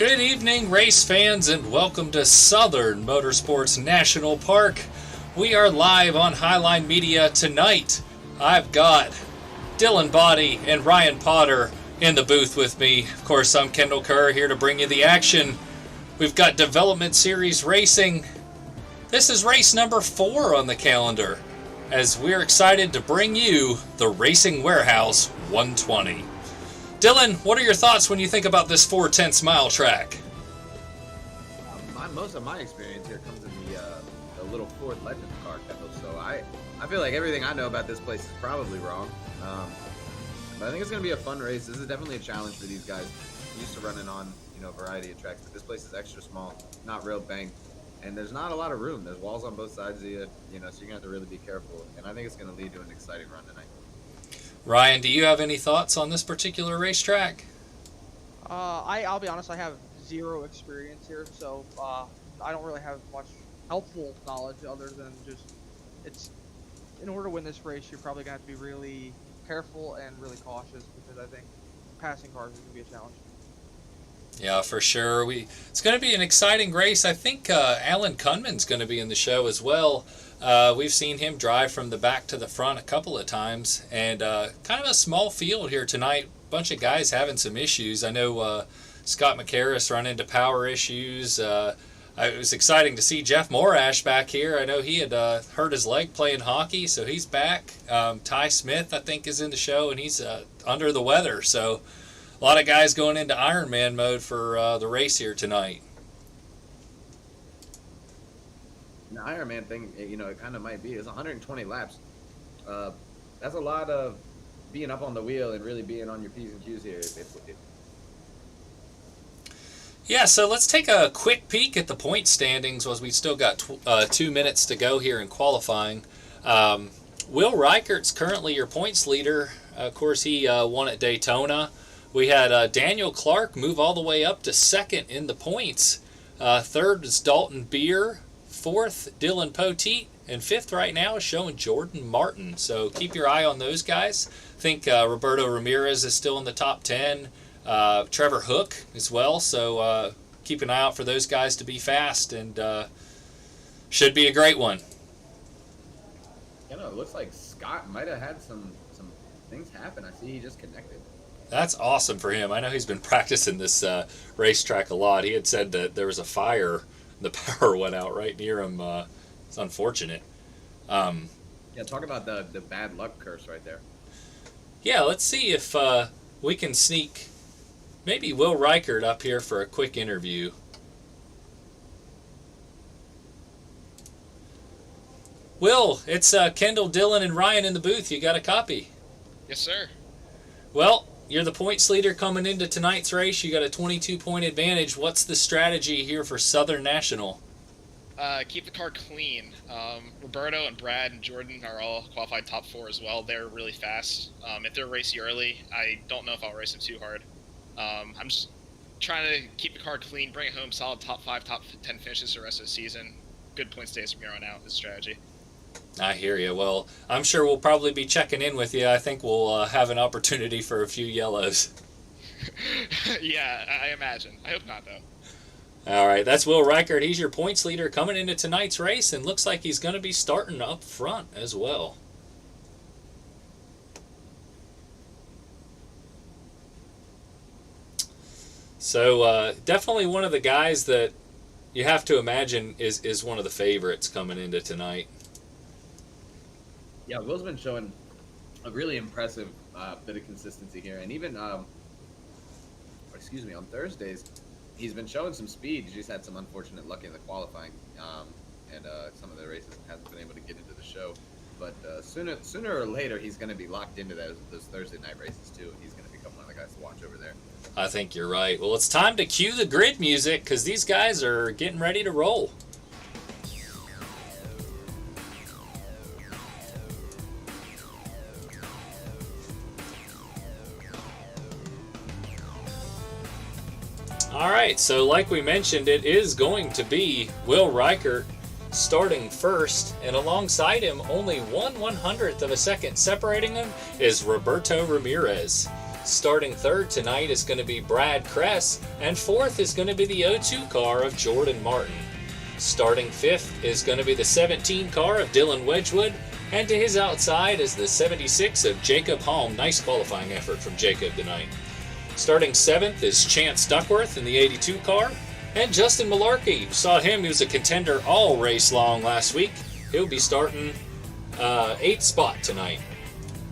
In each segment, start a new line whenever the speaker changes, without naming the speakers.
Good evening, race fans, and welcome to Southern Motorsports National Park. We are live on Highline Media tonight. I've got Dylan Body and Ryan Potter in the booth with me. Of course, I'm Kendall Kerr here to bring you the action. We've got Development Series Racing. This is race number 4 on the calendar, as we're excited to bring you the Racing Warehouse 120. Dylan, what are your thoughts when you think about this 4/10 mile track?
Most of my experience here comes in the little Ford Legend car, Kendall. So I feel like everything I know about this place is probably wrong. But I think it's going to be a fun race. This is definitely a challenge for these guys. I'm used to running on a variety of tracks, but this place is extra small, not real banked, and there's not a lot of room. There's walls on both sides of you, so you're going to have to really be careful. And I think it's going to lead to an exciting run tonight.
Ryan, do you have any thoughts on this particular racetrack?
I'll be honest, I have zero experience here, so I don't really have much helpful knowledge other than just in order to win this race, you're probably going to have to be really careful and really cautious, because I think passing cars is going to be a challenge.
Yeah, for sure. It's going to be an exciting race. I think Alan Kunman's going to be in the show as well. We've seen him drive from the back to the front a couple of times, and kind of a small field here tonight. Bunch of guys having some issues. I know Scott McCarris run into power issues. It was exciting to see Jeff Morash back here. I know he had hurt his leg playing hockey, so he's back. Ty Smith, I think, is in the show, and he's under the weather. So a lot of guys going into Ironman mode for the race here tonight.
The Ironman thing, it kind of might be. It's 120 laps. That's a lot of being up on the wheel and really being on your P's and Q's here.
Yeah, so let's take a quick peek at the point standings as we still got 2 minutes to go here in qualifying. Will Reichert's currently your points leader. Of course, he won at Daytona. We had Daniel Clark move all the way up to second in the points. Third is Dalton Beer. Fourth, Dylan Poteet. And fifth right now is showing Jordan Martin. So keep your eye on those guys. I think Roberto Ramirez is still in the top 10. Trevor Hook as well. So keep an eye out for those guys to be fast, and should be a great one.
It looks like Scott might have had some things happen. I see he just connected.
That's awesome for him. I know he's been practicing this racetrack a lot. He had said that there was a fire. The power went out right near him. It's unfortunate.
Yeah, talk about the bad luck curse right there.
Yeah, let's see if we can sneak maybe Will Reichert up here for a quick interview. Will, it's Kendall, Dylan, and Ryan in the booth. You got a copy?
Yes, sir.
Well, you're the points leader coming into tonight's race. You got a 22-point advantage. What's the strategy here for Southern National?
Keep the car clean. Roberto and Brad and Jordan are all qualified top 4 as well. They're really fast. If they're racing early, I don't know if I'll race them too hard. I'm just trying to keep the car clean, bring it home solid top 5, top 10 finishes the rest of the season. Good point stays from here on out, this strategy.
I hear you. Well, I'm sure we'll probably be checking in with you. I think we'll have an opportunity for a few yellows.
Yeah, I imagine. I hope not, though.
All right, that's Will Reichert. He's your points leader coming into tonight's race, and looks like he's going to be starting up front as well. So definitely one of the guys that you have to imagine is one of the favorites coming into tonight.
Yeah, Will's been showing a really impressive bit of consistency here, and even on Thursdays, he's been showing some speed. He just had some unfortunate luck in the qualifying, and some of the races hasn't been able to get into the show. But sooner or later, he's going to be locked into those Thursday night races too, and he's going to become one of the guys to watch over there.
I think you're right. Well, it's time to cue the grid music, because these guys are getting ready to roll. All right, so like we mentioned, it is going to be Will Reichert starting first, and alongside him, only 1/100th of a second separating them, is Roberto Ramirez. Starting third tonight is going to be Brad Kress, and fourth is going to be the 02 car of Jordan Martin. Starting fifth is going to be the 17 car of Dylan Wedgwood, and to his outside is the 76 of Jacob Holm. Nice qualifying effort from Jacob tonight. Starting seventh is Chance Duckworth in the 82 car, and Justin Malarkey. Saw him, he was a contender all race long last week. He'll be starting 8th spot tonight.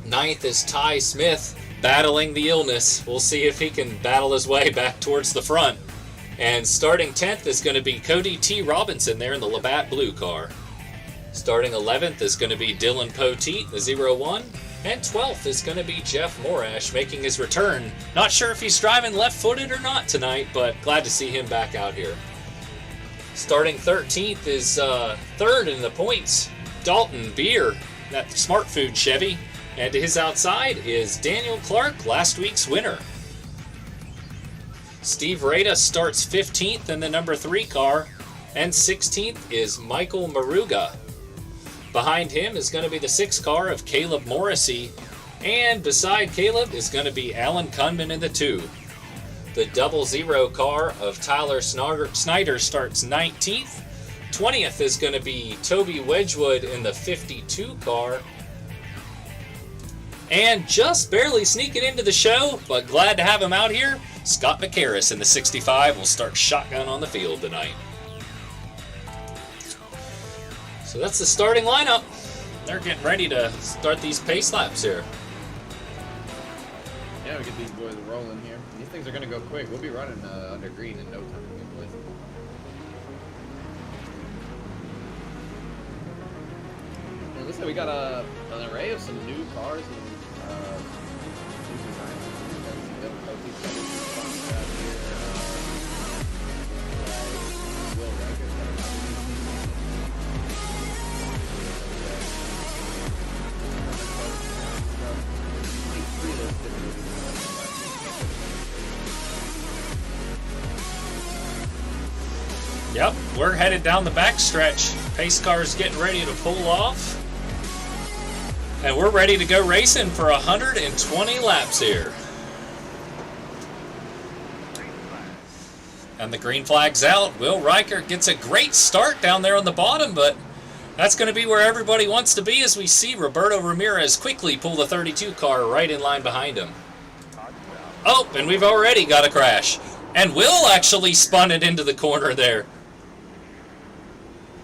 Ninth is Ty Smith, battling the illness. We'll see if he can battle his way back towards the front. And starting 10th is going to be Cody T. Robinson there in the Labatt Blue car. Starting 11th is going to be Dylan Poteet, the 01. And 12th is going to be Jeff Morash making his return. Not sure if he's driving left-footed or not tonight, but glad to see him back out here. Starting 13th is third in the points, Dalton Beer, that Smart Food Chevy. And to his outside is Daniel Clark, last week's winner. Steve Rada starts 15th in the number 3 car, and 16th is Michael Maruga. Behind him is going to be the 6 car of Caleb Morrissey, and beside Caleb is going to be Alan Kunman in the 2. The 00 car of Tyler Snyder starts 19th. 20th is going to be Toby Wedgwood in the 52 car. And just barely sneaking into the show, but glad to have him out here, Scott McCarris in the 65 will start shotgun on the field tonight. So that's the starting lineup. They're getting ready to start these pace laps here.
Yeah, we get these boys rolling here. These things are going to go quick. We'll be running under green in no time. It looks like we got an array of some new cars and new designs. Will Riker.
Yep, we're headed down the backstretch. Pace car's getting ready to pull off. And we're ready to go racing for 120 laps here. And the green flag's out. Will Riker gets a great start down there on the bottom, but that's going to be where everybody wants to be as we see Roberto Ramirez quickly pull the 32 car right in line behind him. Oh, and we've already got a crash. And Will actually spun it into the corner there.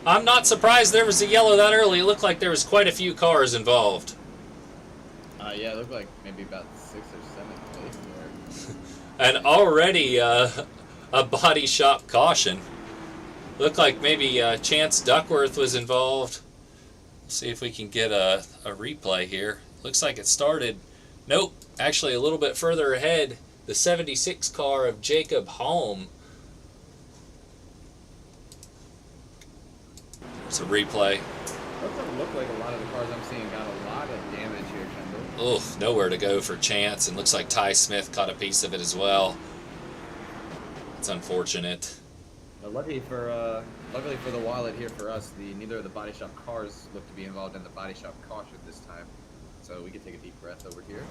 I'm not surprised there was a yellow that early. It looked like there was quite a few cars involved.
Yeah, it looked like maybe about 6 or 7 places there.
And already a body shop caution. Looked like maybe Chance Duckworth was involved. See if we can get a replay here. Looks like it started. Nope, actually a little bit further ahead. The 76 car of Jacob Holm. It's a replay.
Doesn't look like a lot of the cars I'm seeing got a lot of damage here, Kendall.
Oof, nowhere to go for Chance, and looks like Ty Smith caught a piece of it as well. It's unfortunate.
Luckily for the wallet here for us, neither of the body shop cars look to be involved in the body shop caution this time. So we can take a deep breath over here.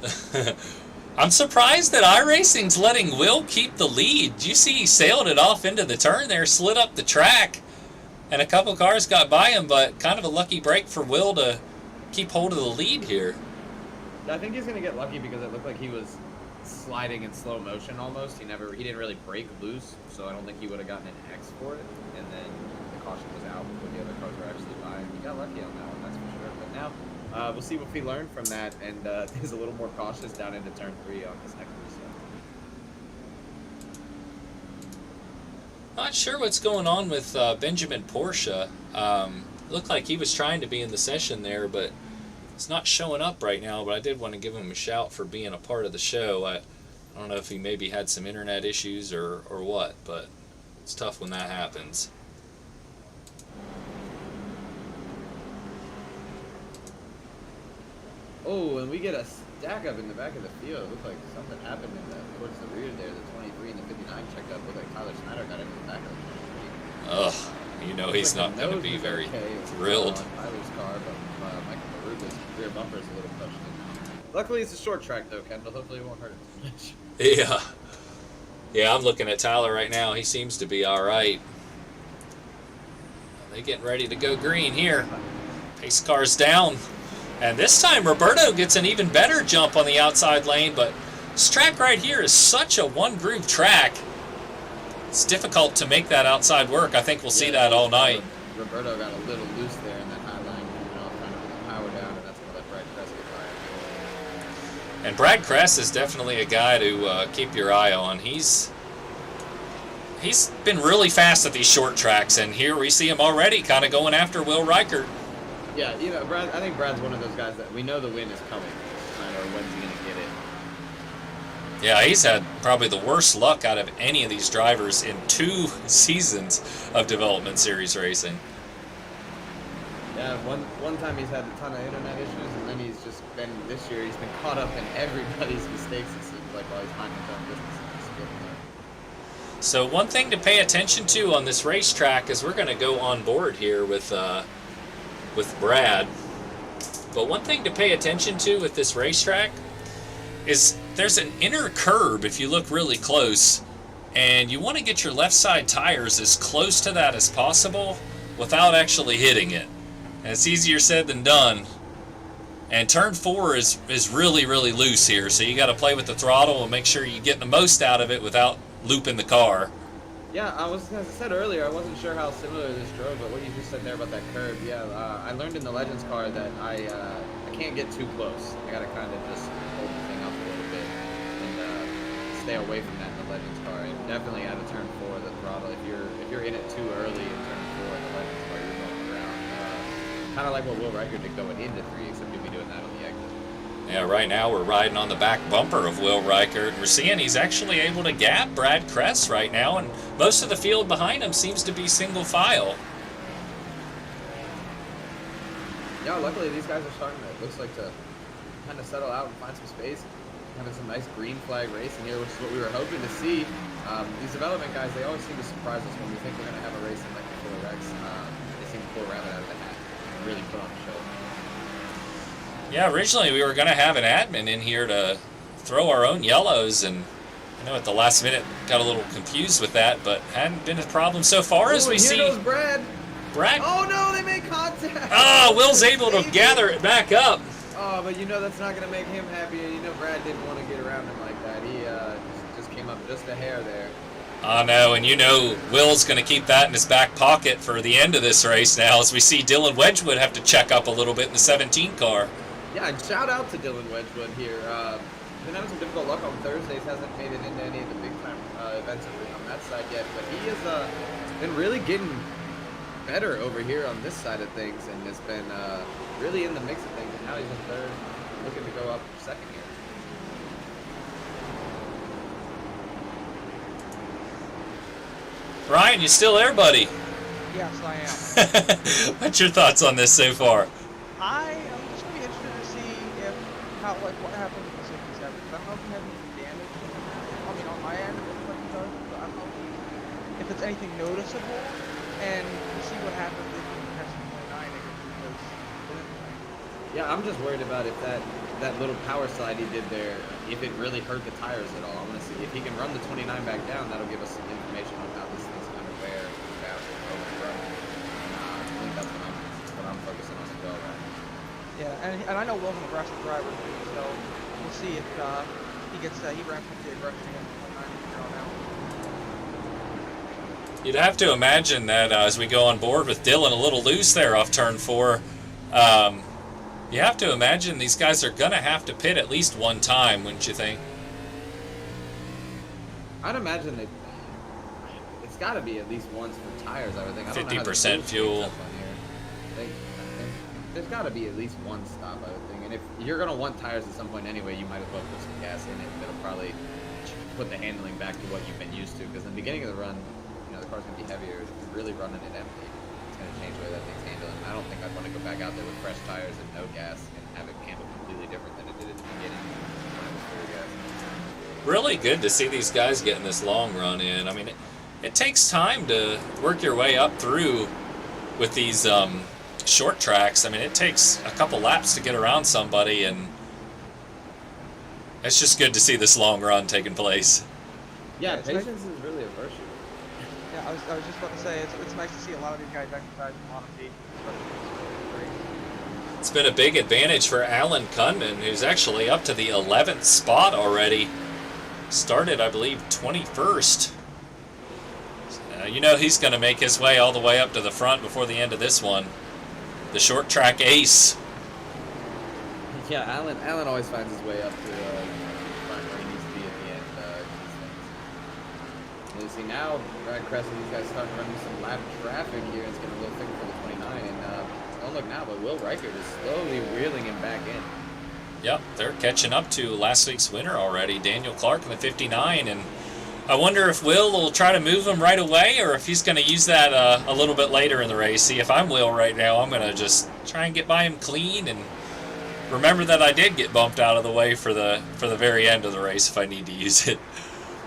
I'm surprised that iRacing's letting Will keep the lead. Did you see he sailed it off into the turn there, slid up the track, and a couple cars got by him, but kind of a lucky break for Will to keep hold of the lead here.
I think he's going to get lucky because it looked like he was sliding in slow motion almost. He didn't really break loose, so I don't think he would have gotten an X for it. And then the caution was out when the other cars were actually by. He got lucky on that one, that's for sure. But now we'll see what we learn from that, and he's a little more cautious down into turn 3 on this next reset.
Not sure what's going on with Benjamin Porsche. Looked like he was trying to be in the session there, but it's not showing up right now. But I did want to give him a shout for being a part of the show. I don't know if he maybe had some internet issues or what, but it's tough when that happens.
Oh, and we get a stack up in the back of the field. It looked like something happened towards the rear there. The 23 and the 59 checked up. Looked like Tyler Snyder got into the back of the 23.
Ugh, you know he's not going to be very thrilled.
On Tyler's car, but Michael Maruga's rear bumper is a little pushed in. Luckily, it's a short track, though, Kendall. Hopefully, it won't hurt it too much.
Yeah. Yeah, I'm looking at Tyler right now. He seems to be all right. They getting ready to go green here. Pace car's down. And this time, Roberto gets an even better jump on the outside lane, but this track right here is such a one-groove track. It's difficult to make that outside work. I think we'll see that all night.
Roberto got a little loose there in that high line, coming off kind of with the power down, and that's going to let Brad Kress get by.
And Brad Kress is definitely a guy to keep your eye on. He's been really fast at these short tracks, and here we see him already kind of going after Will Reichert.
Yeah, you know, Brad. I think Brad's one of those guys that we know the win is coming. Or when's he going to get it?
Yeah, he's had probably the worst luck out of any of these drivers in 2 seasons of Development Series racing.
Yeah, one time he's had a ton of internet issues, and then he's just been, this year, he's been caught up in everybody's mistakes, it seems like, while he's minding his own business. And just getting there.
So one thing to pay attention to on this racetrack is we're going to go on board here with Brad. But one thing to pay attention to with this racetrack is there's an inner curb if you look really close, and you want to get your left side tires as close to that as possible without actually hitting it. And it's easier said than done. And turn 4 is really, really loose here, so you got to play with the throttle and make sure you get the most out of it without looping the car.
Yeah, as I said earlier, I wasn't sure how similar this drove, but what you just said there about that curb, yeah, I learned in the Legends car that I can't get too close. I gotta kind of just hold the thing up a little bit and stay away from that in the Legends car. And definitely out of turn 4, the throttle. If you're in it too early in turn 4 in the Legends car, you're going around. Kind of like what Will Reichert did going into 3, except you'll be doing that on the exit.
Yeah, right now we're riding on the back bumper of Will Reichert, and we're seeing he's actually able to gap Brad Kress right now, and most of the field behind him seems to be single file.
Yeah, luckily these guys are starting to, it looks like, to kind of settle out and find some space. Having some nice green flag racing here, which is what we were hoping to see. These development guys, they always seem to surprise us when we think we're going to have a race in like the Killer Rex. They seem to pull a rabbit out of the hat and really put on a show.
Yeah, originally we were going to have an admin in here to throw our own yellows, and I know at the last minute got a little confused with that, but hadn't been a problem so far as we see.
Here goes Brad.
Brad.
Oh no, they made contact.
Oh, Will's able to gather it back up.
Oh, but you know that's not going to make him happy. You know Brad didn't want to get around him like that. He just came up just a hair there.
I know, and you know Will's going to keep that in his back pocket for the end of this race now, as we see Dylan Wedgwood have to check up a little bit in the 17 car.
Yeah, and shout out to Dylan Wedgwood here. Been having some difficult luck on Thursdays, hasn't made it into any of the big time events on that side yet, but he has been really getting better over here on this side of things, and has been really in the mix of things, and now he's in third, looking to go up second here.
Ryan, you still there, buddy?
Yes, I am.
What's your thoughts on this so far?
I am just gonna be interested to see what happens with the 67. I don't know if he has any damage. I mean, on my end, but I don't know if it's anything noticeable, and to see what happens if he has 29 because.
Yeah, I'm just worried about if that little power slide he did there, if it really hurt the tires at all. I want to see if he can run the 29 back down. That'll give us some information on how this thing's going to wear down over the road. I think that's what I'm focusing on as well, right?
Yeah, and I know Will's an aggressive driver too, so we'll see if he ramps up the aggression against 29 here on out.
You'd have to imagine that as we go on board with Dylan a little loose there off turn 4, you have to imagine these guys are going to have to pit at least one time, wouldn't you think?
I'd imagine it's got to be at least once for tires, I would think. I don't know how the
50% fuel.
up on here. There's got to be at least one stop, I would think. And if you're going to want tires at some point anyway, you might as well put some gas in it. That'll probably put the handling back to what you've been used to. Because in the beginning of the run, the car's going to be heavier. If you're really running it empty, it's going to change the way that thing's handling. I don't think I'd want to go back out there with fresh tires and no gas and have it handle completely different than it did at the beginning when it was full gas.
Really good to see these guys getting this long run in. I mean, it takes time to work your way up through with these short tracks. I mean, it takes a couple laps to get around somebody, and It's just good to see this long run taking place.
Yeah,
it's nice.
patience is really a virtue.
Yeah, I was just about to say it's nice to see a lot of these guys exercise modesty, especially in this race.
It's been a big advantage for Alan Kunman, who's actually up to the 11th spot already. Started, I believe, 21st. You know he's going to make his way all the way up to the front before the end of this one. The short track ace.
Yeah, Alan always finds his way up to front where he needs to be at the end of these things. And you see now, Brad Kress and these guys starting running some lap traffic here. It's getting a little thick for the 29. And don't look now, but Will Reichert is slowly reeling him back in.
Yep, they're catching up to last week's winner already, Daniel Clark in the 59. And I wonder if will try to move him right away or if he's going to use that a little bit later in the race. See, if I'm Will right now, I'm going to just try and get by him clean and remember that I did get bumped out of the way for the very end of the race if I need to use it.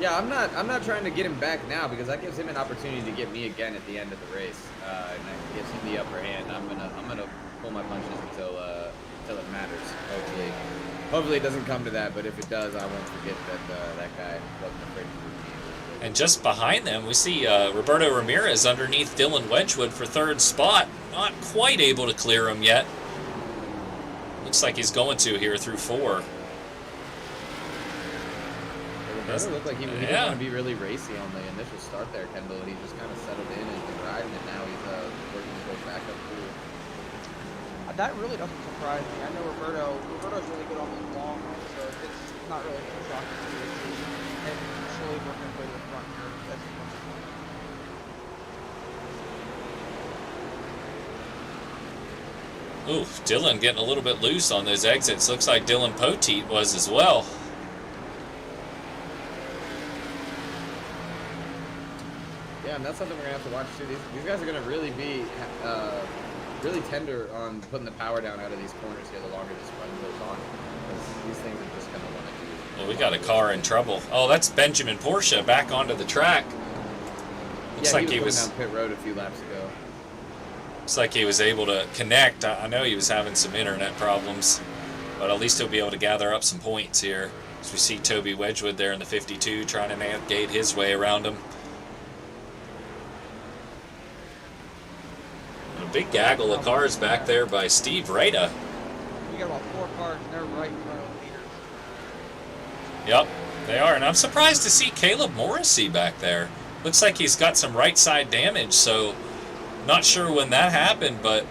Yeah, I'm not trying to get him back now because that gives him an opportunity to get me again at the end of the race, and that gives him the upper hand. I'm gonna pull my punches until it matters. Hopefully it doesn't come to that, but if it does, I won't forget that that guy wasn't afraid to move me.
And just behind them, we see Roberto Ramirez underneath Dylan Wedgwood for third spot. Not quite able to clear him yet. Looks like he's going to here through 4.
Roberto looked like he didn't want to be really racy on the initial start there, Kendall. He just kind of settled in and been riding it. Now he's working his way back up through.
That really doesn't surprise me. I know Roberto's really good on these long runs, so it's not really too shocking to me to see him slowly working his way to the front here. That's much
Ooh, Dylan getting a little bit loose on those exits. Looks like Dylan Poteet was as well.
Yeah, and that's something we're gonna have to watch too. These guys are gonna really be really tender on putting the power down out of these corners here the longer this run goes on, because these things are just gonna want to do.
Well, we got a car in trouble. Oh, that's Benjamin Porsche back onto the track. Looks like he was
down pit road a few laps ago.
Looks like he was able to connect. I know he was having some internet problems, but at least he'll be able to gather up some points here. As we see Toby Wedgwood there in the 52 trying to navigate his way around him. A big gaggle of cars back there by Steve Rada.
We got about 4 cars, and they're right in front of the leaders.
Yep, they are. And I'm surprised to see Caleb Morrissey back there. Looks like he's got some right side damage, so not sure when that happened, but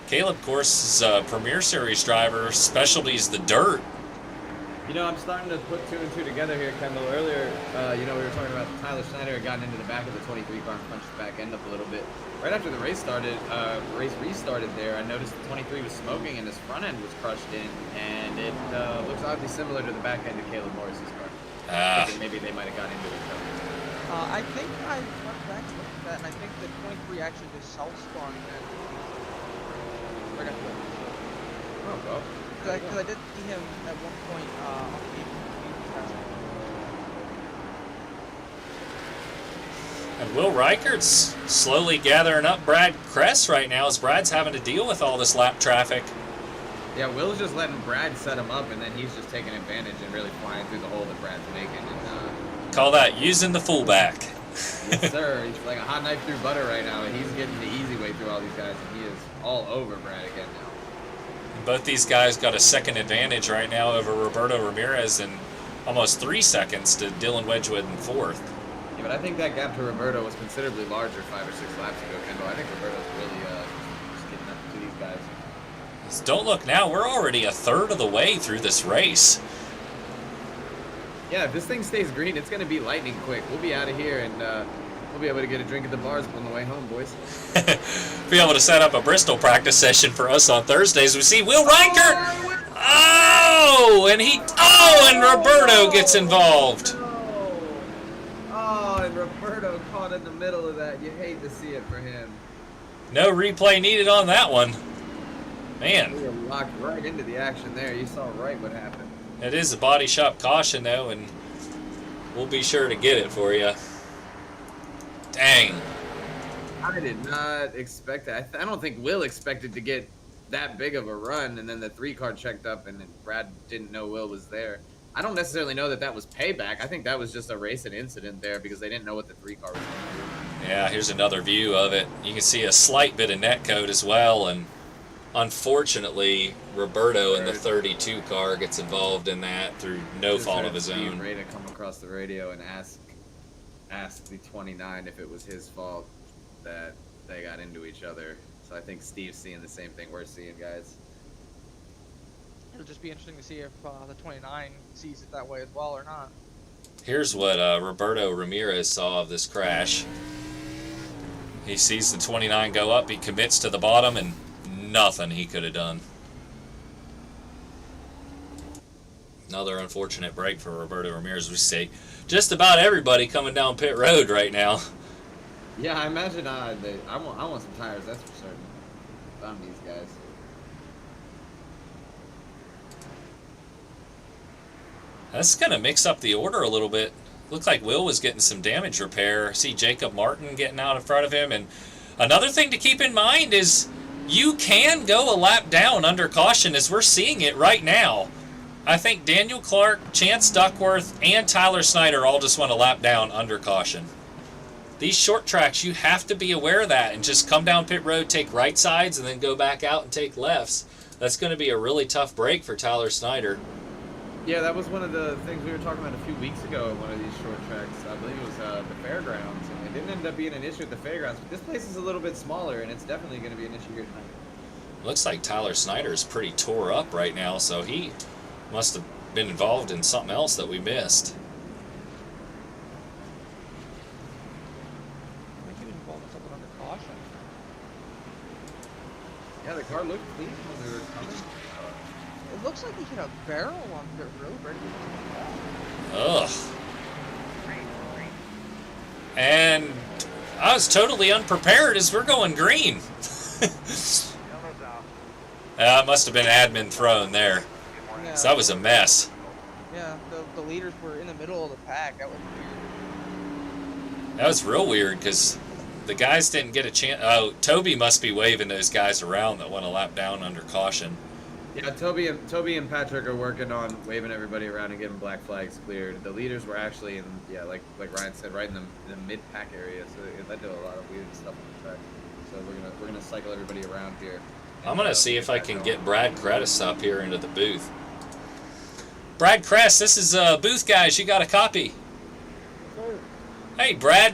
Caleb, of course, is a Premier Series driver. Specialty's the dirt.
You know, I'm starting to put 2 and 2 together here, Kendall. Earlier, we were talking about Tyler Schneider had gotten into the back of the 23 car and punched the back end up a little bit. Right after the race restarted there, I noticed the 23 was smoking and his front end was crushed in, and it looks oddly similar to the back end of Caleb Morris's car. Thinking maybe they might have got into each other.
I think I went back and looked at that, and I think the 23 actually just self-spun and right after that.
Oh, well.
Because I did see him at one point on the test.
And Will Reichert's slowly gathering up Brad Kress right now as Brad's having to deal with all this lap traffic.
Yeah, Will's just letting Brad set him up, and then he's just taking advantage and really flying through the hole that Brad's making. And,
Call that using the fullback.
yes, sir. He's like a hot knife through butter right now, and he's getting the easy way through all these guys, and he is all over Brad again now.
Both these guys got a second advantage right now over Roberto Ramirez and almost 3 seconds to Dylan Wedgwood in 4th.
Yeah, but I think that gap to Roberto was considerably larger 5 or 6 laps ago, Kendall. I think Roberto's really just getting up to these guys.
Don't look now, we're already a third of the way through this race.
Yeah, if this thing stays green, it's going to be lightning quick. We'll be out of here, and we'll be able to get a drink at the bars on the way home, boys.
Be able to set up a Bristol practice session for us on Thursdays. We see Will Reichert. And Roberto gets involved.
Oh, and Roberto caught in the middle of that. You hate to see it for him.
No replay needed on that one. Man.
We were locked right into the action there. You saw right what happened.
It is a body shop caution, though, and we'll be sure to get it for you. Dang.
I did not expect that. I don't think Will expected to get that big of a run, and then the 3 car checked up, and Brad didn't know Will was there. I don't necessarily know that was payback. I think that was just a racing incident there because they didn't know what the 3 car was going to do.
Yeah, here's another view of it. You can see a slight bit of netcode as well, and unfortunately, Roberto in the 32 car gets involved in that through no fault of his own.
Ray to come across the radio and ask the 29 if it was his fault that they got into each other. So I think Steve's seeing the same thing we're seeing, guys.
It'll just be interesting to see if the 29 sees it that way as well or not.
Here's what Roberto Ramirez saw of this crash. He sees the 29 go up, he commits to the bottom, and nothing he could have done. Another unfortunate break for Roberto Ramirez. We see just about everybody coming down pit road right now.
Yeah, I imagine I want some tires, that's for certain. On these guys.
That's going to mix up the order a little bit. Looked like Will was getting some damage repair. See Jacob Martin getting out in front of him. And another thing to keep in mind is you can go a lap down under caution, as we're seeing it right now. I think Daniel Clark, Chance Duckworth, and Tyler Snyder all just went a lap down under caution. These short tracks, you have to be aware of that and just come down pit road, take right sides, and then go back out and take lefts. That's going to be a really tough break for Tyler Snyder.
Yeah, that was one of the things we were talking about a few weeks ago at one of these short tracks. I believe it was the fairgrounds. And it didn't end up being an issue at the fairgrounds, but this place is a little bit smaller, and it's definitely going to be an issue here tonight.
Looks like Tyler Snyder is pretty tore up right now, so he must have been involved in something else that we missed.
I think he was involved in something under caution.
Yeah, the car looked clean when we were coming.
It looks like he hit a barrel on pit road right at the
Ugh. And I was totally unprepared as we're going green. It must have been admin thrown there.
Yeah.
So that was a mess.
Yeah, the leaders were in the middle of the pack. That was weird.
That was real weird because the guys didn't get a chance. Oh, Toby must be waving those guys around that went a lap down under caution.
Yeah, Toby and Patrick are working on waving everybody around and getting black flags cleared. The leaders were actually in, like Ryan said, right in the mid-pack area, so it led to a lot of weird stuff on the track. So we're gonna cycle everybody around here.
I'm gonna see if I can get Brad Credis up here into the booth. Brad Kress, this is Booth Guys. You got a copy? Hey, Brad.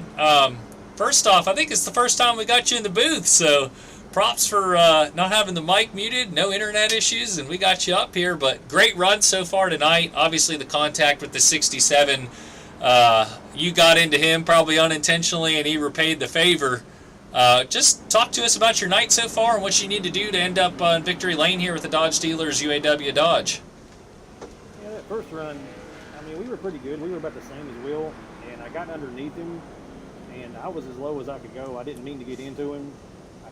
First off, I think it's the first time we got you in the booth, so props for not having the mic muted, no internet issues, and we got you up here. But great run so far tonight. Obviously, the contact with the 67, you got into him probably unintentionally, and he repaid the favor. Just talk to us about your night so far and what you need to do to end up in victory lane here with the Dodge dealers, UAW Dodge.
Yeah, that first run, I mean, we were pretty good. We were about the same as Will, and I got underneath him, and I was as low as I could go. I didn't mean to get into him.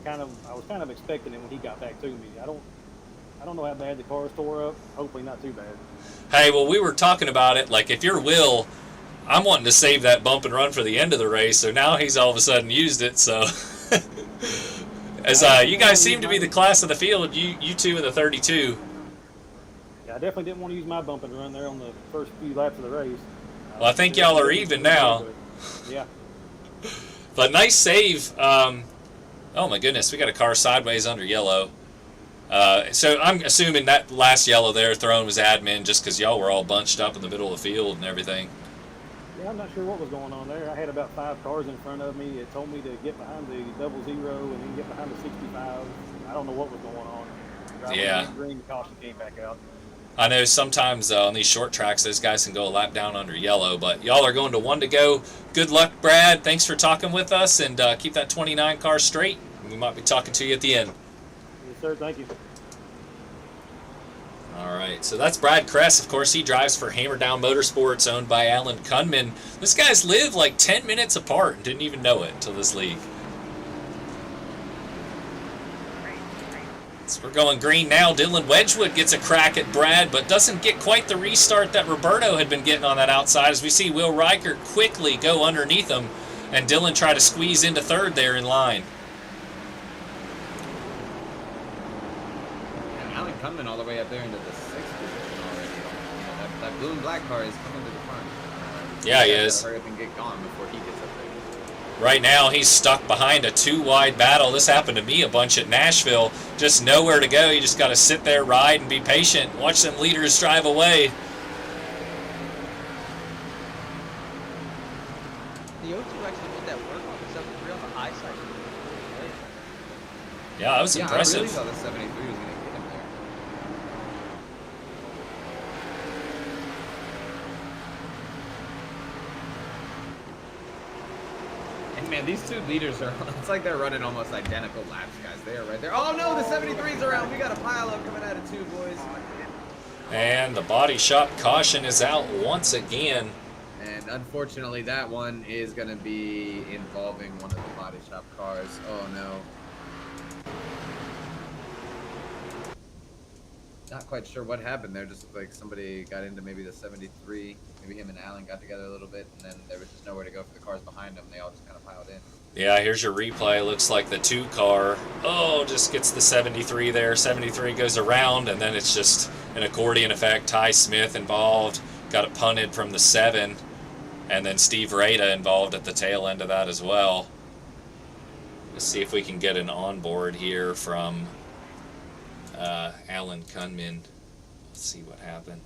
I was kind of expecting him when he got back to me. I don't know how bad the car's tore up. Hopefully not too bad.
Hey, well, we were talking about it. Like, if you're Will, I'm wanting to save that bump and run for the end of the race. So now he's all of a sudden used it. So, as you guys seem to be the class of the field, you two in the 32.
Yeah, I definitely didn't want to use my bump and run there on the first few laps of the race.
Well, I think y'all are even now.
Yeah.
But nice save. Oh my goodness, we got a car sideways under yellow. So I'm assuming that last yellow there thrown was admin just because y'all were all bunched up in the middle of the field and everything.
Yeah, I'm not sure what was going on there. I had about 5 cars in front of me. It told me to get behind the 00 and then get behind the 65. I don't know what was going on.
Yeah.
Green, the caution came back out.
I know sometimes on these short tracks, those guys can go a lap down under yellow, but y'all are going to 1 to go. Good luck, Brad. Thanks for talking with us, and keep that 29 car straight. We might be talking to you at the end.
Yes, sir. Thank you.
All right, so that's Brad Kress. Of course, he drives for Hammer Down Motorsports, owned by Alan Kunman. These guys live like 10 minutes apart and didn't even know it until this league. So we're going green now. Dylan Wedgwood gets a crack at Brad, but doesn't get quite the restart that Roberto had been getting on that outside, as we see Will Reichert quickly go underneath him, and Dylan try to squeeze into third there in line.
And Alan Kunman all the way up there into the 6th position already. That blue and black car is coming to the front.
Yeah, he
Gotta
is.
hurry up and get gone before he gets up there.
Right now, he's stuck behind a 2-wide battle. This happened to me a bunch at Nashville. Just nowhere to go. You just got to sit there, ride, and be patient. Watch them leaders drive away.
The O2 actually made that work on the 73 on the high side.
Yeah, that was
Yeah,
impressive.
I really thought the 73 was going to get him there. And man, these two leaders are, it's like they're running almost identical laps, guys. They are right there. Oh no, the 73's around. We got a pile up coming out of 2, boys.
And the body shop caution is out once again.
And unfortunately, that one is going to be involving one of the body shop cars. Oh no. Not quite sure what happened there. Just looked like somebody got into maybe the 73. Maybe him and Alan got together a little bit, and then there was just nowhere to go for the cars behind them. They all just kind of piled in.
Yeah, here's your replay. Looks like the 2 car, just gets the 73 there. 73 goes around, and then it's just an accordion effect. Ty Smith involved, got it punted from the 7, and then Steve Rada involved at the tail end of that as well. Let's see if we can get an onboard here from Alan Kunman. Let's see what happened.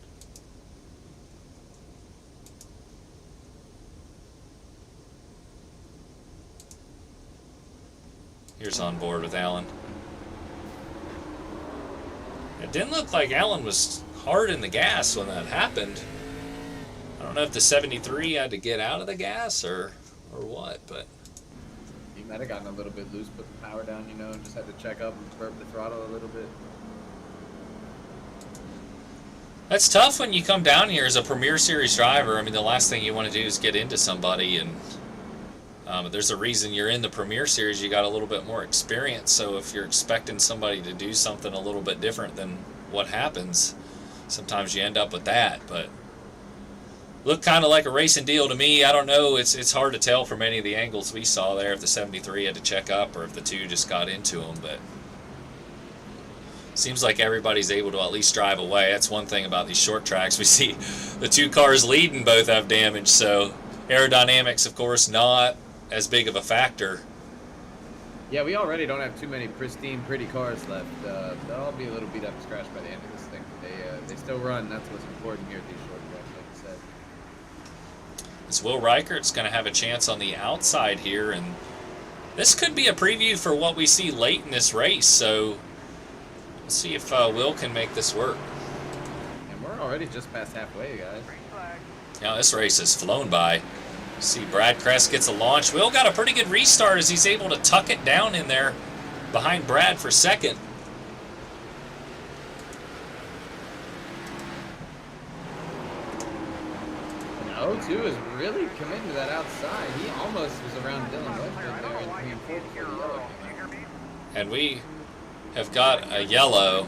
Here's on board with Alan. It didn't look like Alan was hard in the gas when that happened. I don't know if the 73 had to get out of the gas or what, but
He might have gotten a little bit loose, put the power down, and just had to check up and burp the throttle a little bit.
that's tough when you come down here as a Premier Series driver. I mean, the last thing you want to do is get into somebody, and there's a reason you're in the Premier Series. You got a little bit more experience, so if you're expecting somebody to do something a little bit different than what happens, sometimes you end up with that. But looked kind of like a racing deal to me. I don't know. It's hard to tell from any of the angles we saw there if the 73 had to check up or if the 2 just got into them, but seems like everybody's able to at least drive away. That's one thing about these short tracks. We see the 2 cars leading both have damage, so aerodynamics, of course, not as big of a factor.
Yeah, we already don't have too many pristine, pretty cars left. They'll all be a little beat up and scratched by the end of this thing. They still run. That's what's important here at these short tracks, like you said.
As Will Reichert's going to have a chance on the outside here, and this could be a preview for what we see late in this race, so let's see if Will can make this work.
And we're already just past halfway, guys.
Now this race has flown by. See Brad Kress gets a launch. Will got a pretty good restart as he's able to tuck it down in there behind Brad for second.
And 0-2 is really committing to that outside. He almost was around Dylan Westbrook there in 3 and 4 before the yellow came out.
And we have got a yellow.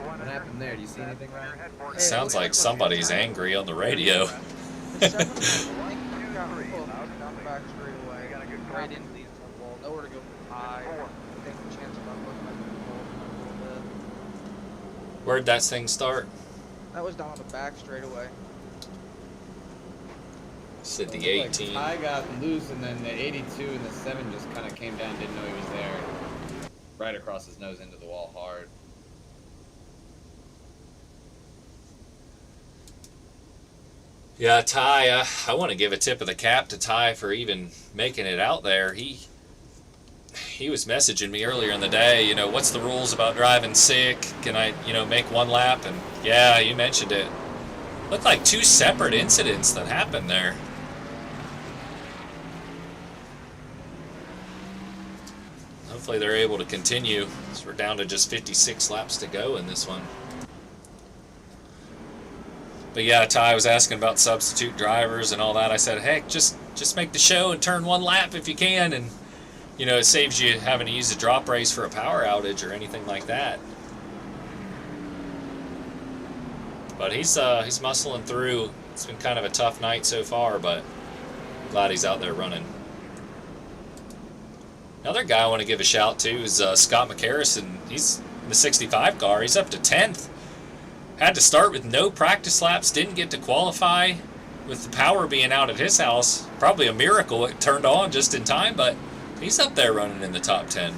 What happened there? Do you see anything, Ryan?
It sounds like somebody's angry on the radio.
The 7 got back straight away, right into the inside wall. Nowhere to go for high. Take a chance about looking at the a little bit.
Where'd that thing start?
That was down on the back straight away.
Said the
It looked
18.
like I got loose, and then the 82 and the 7 just kind of came down, didn't know he was there. Right across his nose into the wall hard.
Yeah, Ty, I want to give a tip of the cap to Ty for even making it out there. He was messaging me earlier in the day, what's the rules about driving sick? Can I, make one lap? And yeah, you mentioned it. Looked like 2 separate incidents that happened there. Hopefully they're able to continue. So we're down to just 56 laps to go in this one. But yeah, Ty was asking about substitute drivers and all that. I said, heck, just make the show and turn 1 lap if you can, and it saves you having to use a drop race for a power outage or anything like that. But he's muscling through. It's been kind of a tough night so far, but glad he's out there running. Another guy I want to give a shout to is Scott McCarrison. He's the 65 car. He's up to 10th. Had to start with no practice laps, didn't get to qualify with the power being out at his house. Probably a miracle it turned on just in time, but he's up there running in the top 10.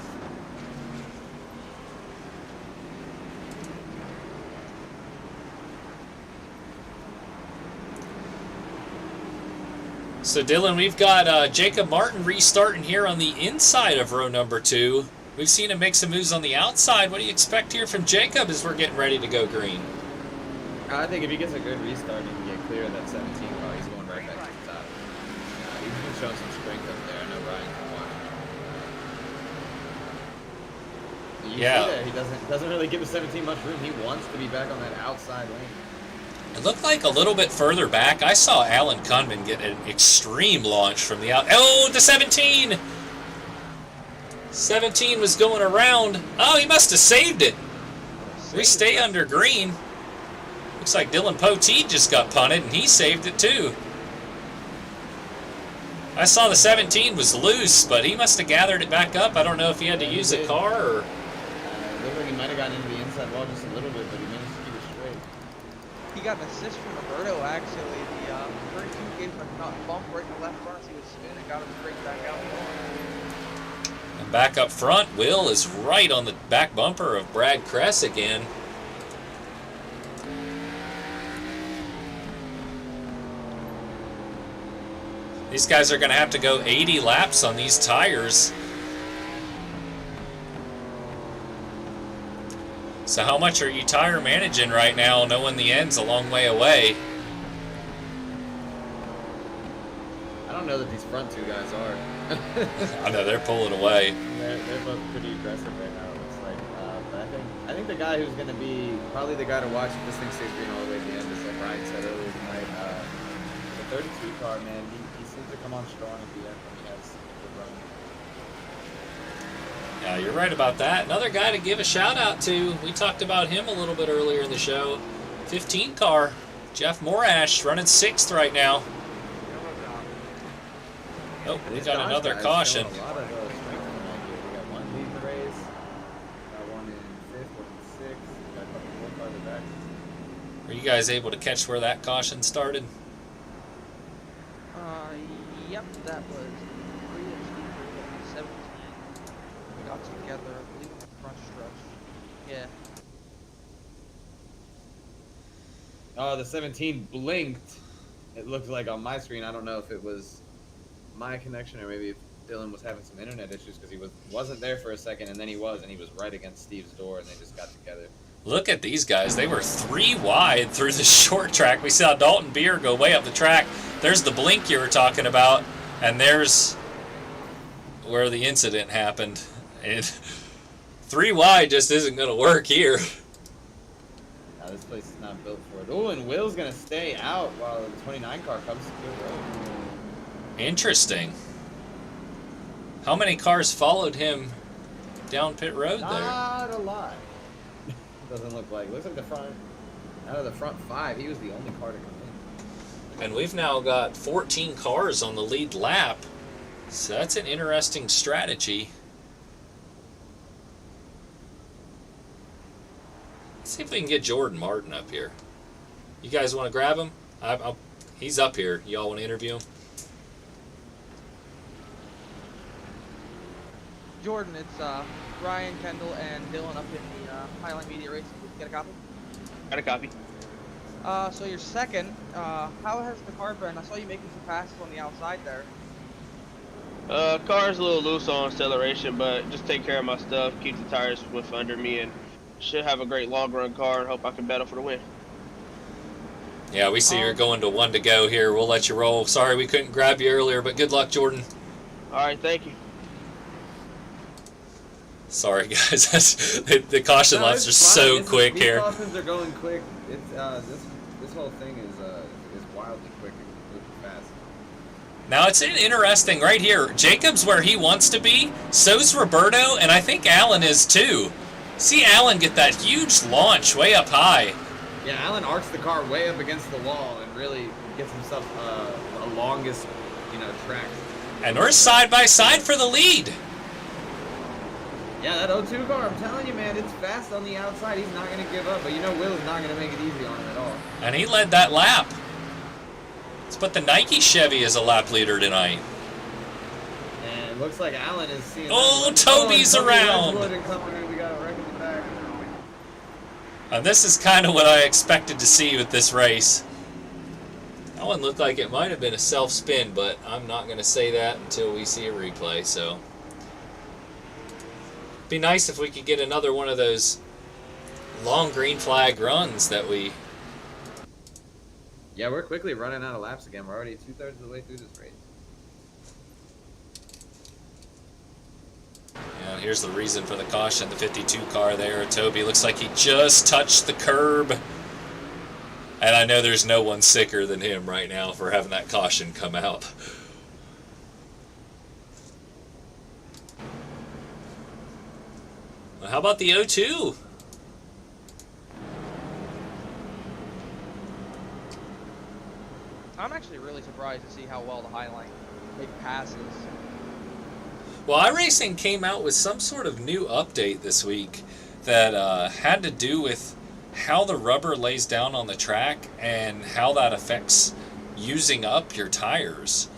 So Dylan, we've got Jacob Martin restarting here on the inside of row number 2. We've seen him make some moves on the outside. What do you expect here from Jacob as we're getting ready to go green?
I think if he gets a good restart, he can get clear of that 17 car. He's going right back to the top. He's been showing some strength up there. I know Ryan can watch. You see that he doesn't really give the 17 much room. He wants to be back on that outside lane.
It looked like a little bit further back. I saw Alan Kunman get an extreme launch from the out. Oh, the 17! 17 was going around. Oh, he must have saved it. We stay under green. Looks like Dylan Poteet just got punted, and he saved it too. I saw the 17 was loose, but he must have gathered it back up. I don't know if he had to use a car or...
It looked like he might have gotten into the inside wall just a little bit, but he managed to keep it straight.
He got an assist from Roberto, actually. The 32 gave him a bump right in the left front as he was spinning, got him straight back out.
And back up front, Will is right on the back bumper of Brad Kress again. These guys are going to have to go 80 laps on these tires. So how much are you tire managing right now, knowing the end's a long way away?
I don't know that these front two guys are.
I know they're pulling away.
They're both pretty aggressive right now, it looks like. But I think the guy who's going to be probably the guy to watch if this thing stays green all the way to the end, is like Ryan said earlier tonight. The 32 car, man, he seems to come on strong at the end when he has a good run.
Yeah, you're right about that. Another guy to give a shout out to. We talked about him a little bit earlier in the show. 15 car, Jeff Morash, running 6th right now. Oh, we got another caution.
A lot of strength tonight here. We got one leading the race, got one in 5th, one in 6th, we got a couple more farther back.
Were you guys able to catch where that caution started?
Yep, that was 3 and 17. We got together, I believe, in the front stretch. Yeah.
Oh, the 17 blinked. It looked like on my screen. I don't know if it was my connection or maybe if Dylan was having some internet issues because he wasn't there for a second and then he was right against Steve's door and they just got together.
Look at these guys. They were 3 wide through the short track. We saw Dalton Beer go way up the track. There's the blink you were talking about, and there's where the incident happened. And 3 wide just isn't going to work here.
Now this place is not built for it. Oh, and Will's going to stay out while the 29 car comes to the road.
Interesting. How many cars followed him down pit road there?
Not a lot. Doesn't look like. Looks like the front. Out of the front 5, he was the only car to come in.
And we've now got 14 cars on the lead lap. So that's an interesting strategy. Let's see if we can get Jordan Martin up here. You guys want to grab him? He's up here. Y'all want to interview him?
Jordan, it's Ryan, Kendall, and Dylan up in the Highline Media Racing. Get a copy?
Got a copy.
So you're second. How has the car been? I saw you making some passes on the outside there.
Car's a little loose on acceleration, but just take care of my stuff, keep the tires with under me, and should have a great long run car and hope I can battle for the win.
Yeah, we see you're going to 1 to go here. We'll let you roll. Sorry we couldn't grab you earlier, but good luck, Jordan.
All right, thank you.
Sorry, guys. The caution laps are so quick
these
here.
These cautions are going quick. It's this whole thing is wildly quick and moving fast.
Now it's interesting right here. Jacob's where he wants to be. So's Roberto, and I think Alan is too. See Alan get that huge launch way up high.
Yeah, Alan arcs the car way up against the wall and really gets himself the longest, track.
And we're side by side for the lead.
Yeah, that O2 car, I'm telling you, man, it's fast on the outside. He's not going to give up, but you know Will's not going to make it easy on him at all.
And he led that lap. Let's put the Nike Chevy as a lap leader tonight.
And it looks like Alan is seeing...
Toby's around.
We got a wreck in the back.
And this is kind of what I expected to see with this race. That one looked like it might have been a self-spin, but I'm not going to say that until we see a replay, so... Be nice if we could get another one of those long green flag runs that we...
Yeah, we're quickly running out of laps again. We're already 2/3 of the way through this race.
Yeah, here's the reason for the caution, the 52 car there. Toby looks like he just touched the curb. And I know there's no one sicker than him right now for having that caution come out. Well, how about the O2?
I'm actually really surprised to see how well the Highline big passes.
Well, iRacing came out with some sort of new update this week that had to do with how the rubber lays down on the track and how that affects using up your tires.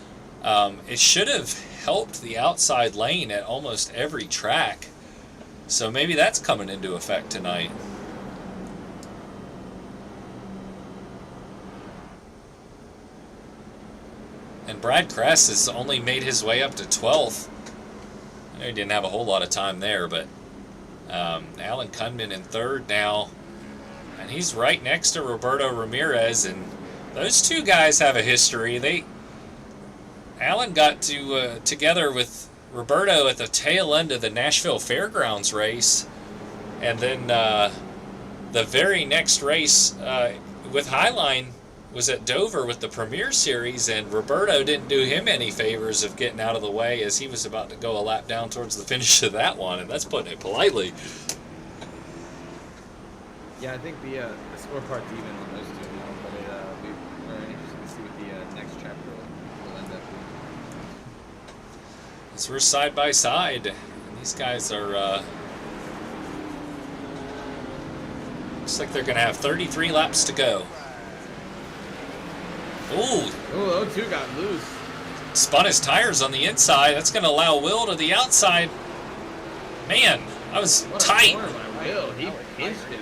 It should have helped the outside lane at almost every track. So maybe that's coming into effect tonight. And Brad Kress has only made his way up to 12th. I know he didn't have a whole lot of time there, but Alan Kunman in third now. And he's right next to Roberto Ramirez, and those two guys have a history. Alan got to together with Roberto at the tail end of the Nashville Fairgrounds race, and then the very next race with Highline was at Dover with the Premier Series, and Roberto didn't do him any favors of getting out of the way as he was about to go a lap down towards the finish of that one, and that's putting it politely.
Yeah, I think the scorecard's even on those two now, but we're interested to see what the next chapter will end up being.
As we're side by side, and these guys are looks like they're going to have 33 laps to go. Ooh,
O2 got loose.
spun his tires on the inside. That's going to allow Will to the outside. Man, I was
What a
tight.
corner by Will. He pinched him.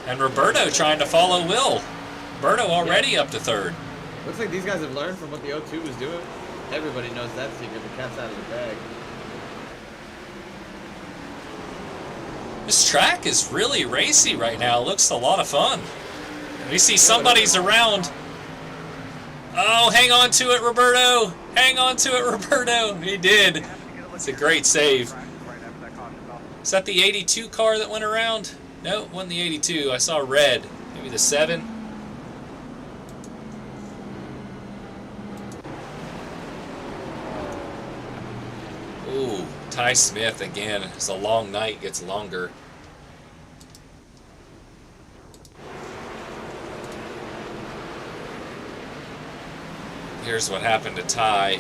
And Roberto trying to follow Will. Roberto already up to third.
Looks like these guys have learned from what the O2 was doing. Everybody knows that secret. The cat's out of the bag.
This track is really racy right now. It looks a lot of fun. We see somebody's around. Oh, hang on to it, Roberto. Hang on to it, Roberto. He did. It's a great save. Is that the 82 car that went around? No, it wasn't the 82. I saw red. Maybe the 7. Ooh, Ty Smith again. As a long night gets longer. Here's what happened to Ty.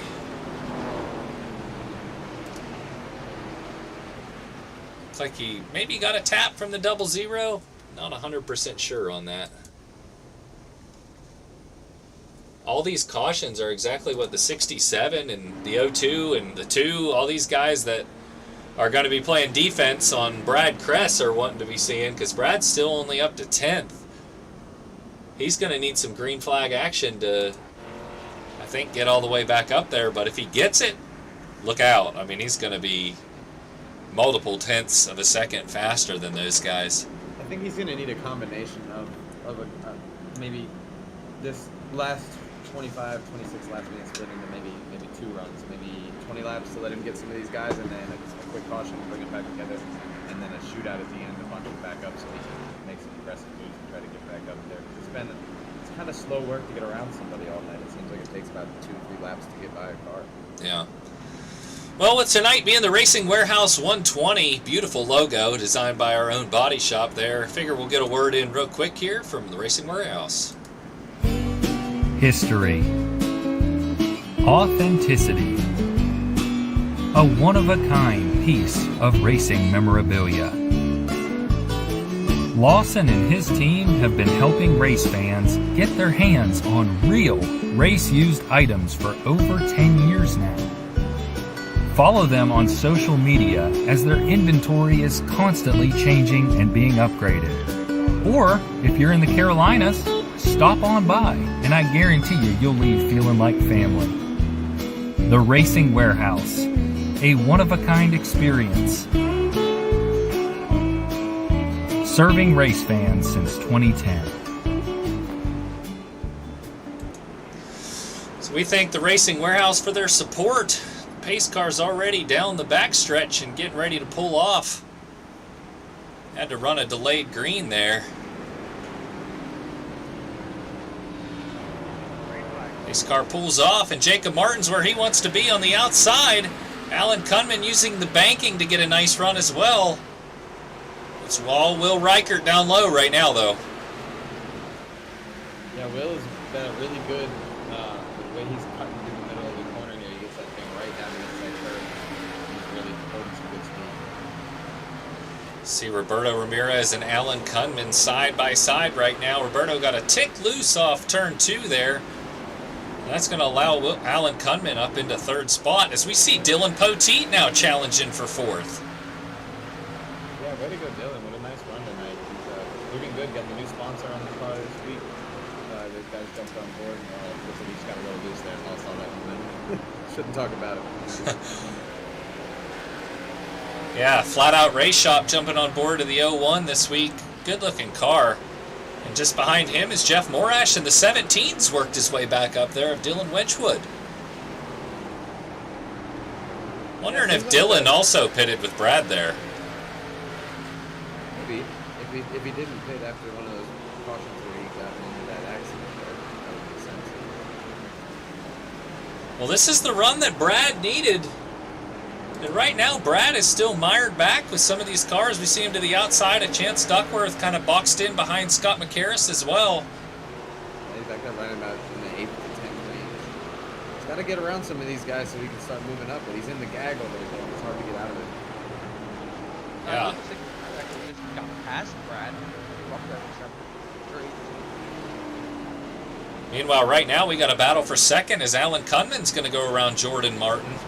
Looks like he maybe got a tap from the 00. Not 100% sure on that. All these cautions are exactly what the 67 and the 02 and the 2, all these guys that are going to be playing defense on Brad Kress are wanting to be seeing, because Brad's still only up to 10th. He's going to need some green flag action to, I think, get all the way back up there. But if he gets it, look out. I mean, he's going to be multiple tenths of a second faster than those guys.
I think he's going to need a combination of maybe this last 25, 26 laps being split into maybe 2 runs, maybe 20 laps to let him get some of these guys, and then a quick caution to bring them back together, and then a shootout at the end to bunch them back up so he can make some aggressive moves and try to get back up there. It's kind of slow work to get around somebody all night. It seems like it takes about 2 to 3 laps to get by a car.
Yeah. Well, with tonight being the Racing Warehouse 120, beautiful logo designed by our own body shop there. I figure we'll get a word in real quick here from the Racing Warehouse.
History. Authenticity. A one-of-a-kind piece of racing memorabilia. Lawson and his team have been helping race fans get their hands on real race-used items for over 10 years now. Follow them on social media as their inventory is constantly changing and being upgraded. Or, if you're in the Carolinas, stop on by and I guarantee you'll leave feeling like family. The Racing Warehouse, a one-of-a-kind experience. Serving race fans since 2010.
So we thank the Racing Warehouse for their support. Pace car's already down the backstretch and getting ready to pull off. Had to run a delayed green there. Pace car pulls off and Jacob Martin's where he wants to be on the outside. Alan Kunman using the banking to get a nice run as well. It's all Will Reichert down low right now though.
Yeah, Will has been a really good, the way he's cutting through the middle of the corner here. He gets that thing right down to the inside curve. He's really holding some good speed.
See Roberto Ramirez and Alan Kunman side by side right now. Roberto got a tick loose off turn 2 there. And that's going to allow Alan Kunman up into 3rd spot as we see Dylan Poteet now challenging for 4th.
Yeah, way to go, Dylan. What a nice run tonight. He's looking good. Got the new sponsor on the car this week. Those guys jumped on board. Looks like he just got a little loose there. I saw that one. Shouldn't talk about it.
Yeah, Flat Out Race Shop jumping on board of the 01 this week. Good looking car. And just behind him is Jeff Morash, and the 17's worked his way back up there of Dylan Wedgwood. Wondering if Dylan also pitted with Brad there.
Maybe. If he didn't pit after one of those cautions where he got into that accident, that would make sense.
Well, this is the run that Brad needed. And right now, Brad is still mired back with some of these cars. We see him to the outside. A Chance Duckworth kind of boxed in behind Scott McCarris as well.
Yeah, he's back there running about in the 8th to 10th range. He's got to get around some of these guys so he can start moving up, but he's in the gag over there. It's hard to get out of it.
Yeah.
I actually just got past Brad. Up there for 7.
Meanwhile, right now, we got a battle for 2nd as Alan Kunman's going to go around Jordan Martin.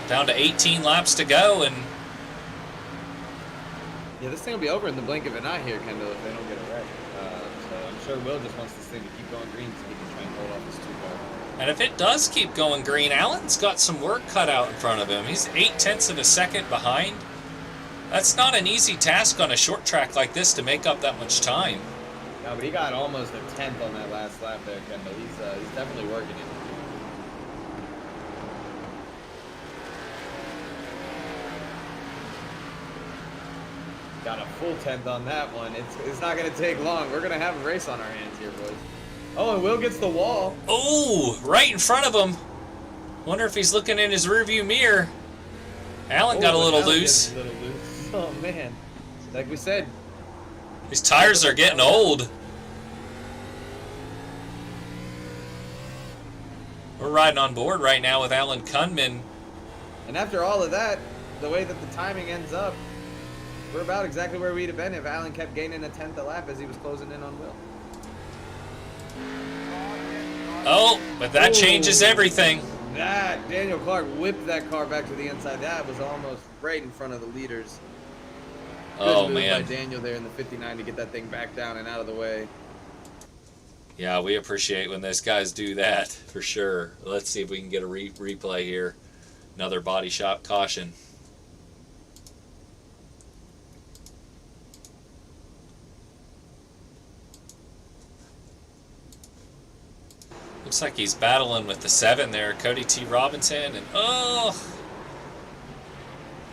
Down to 18 laps to go, and
Yeah, this thing will be over in the blink of an eye here, Kendall, if they don't get it right. So I'm sure Will just wants this thing to keep going green so he can try and hold off his 2 car.
and if it does keep going green, Alan's got some work cut out in front of him. He's 0.8 of a second behind. That's not an easy task on a short track like this to make up that much time.
No, but he got almost a 10th on that last lap there, Kendall. He's definitely working it. Got a full 10th on that one. It's not going to take long. We're going to have a race on our hands here, boys. Oh, and Will gets the wall.
Oh, right in front of him. Wonder if he's looking in his rearview mirror. Alan got a little loose.
Oh, man. Like we said.
These tires are getting old. We're riding on board right now with Alan Kunman.
And after all of that, the way that the timing ends up, we're about exactly where we'd have been if Alan kept gaining a 10th a lap as he was closing in on Will.
Oh, but that changes everything.
That, Daniel Clark whipped that car back to the inside. That was almost right in front of the leaders. Good
Oh,
move
man.
by Daniel there in the 59 to get that thing back down and out of the way.
Yeah, we appreciate when those guys do that, for sure. Let's see if we can get a replay here. Another body shop caution. Looks like he's battling with the 7 there, Cody T. Robinson, and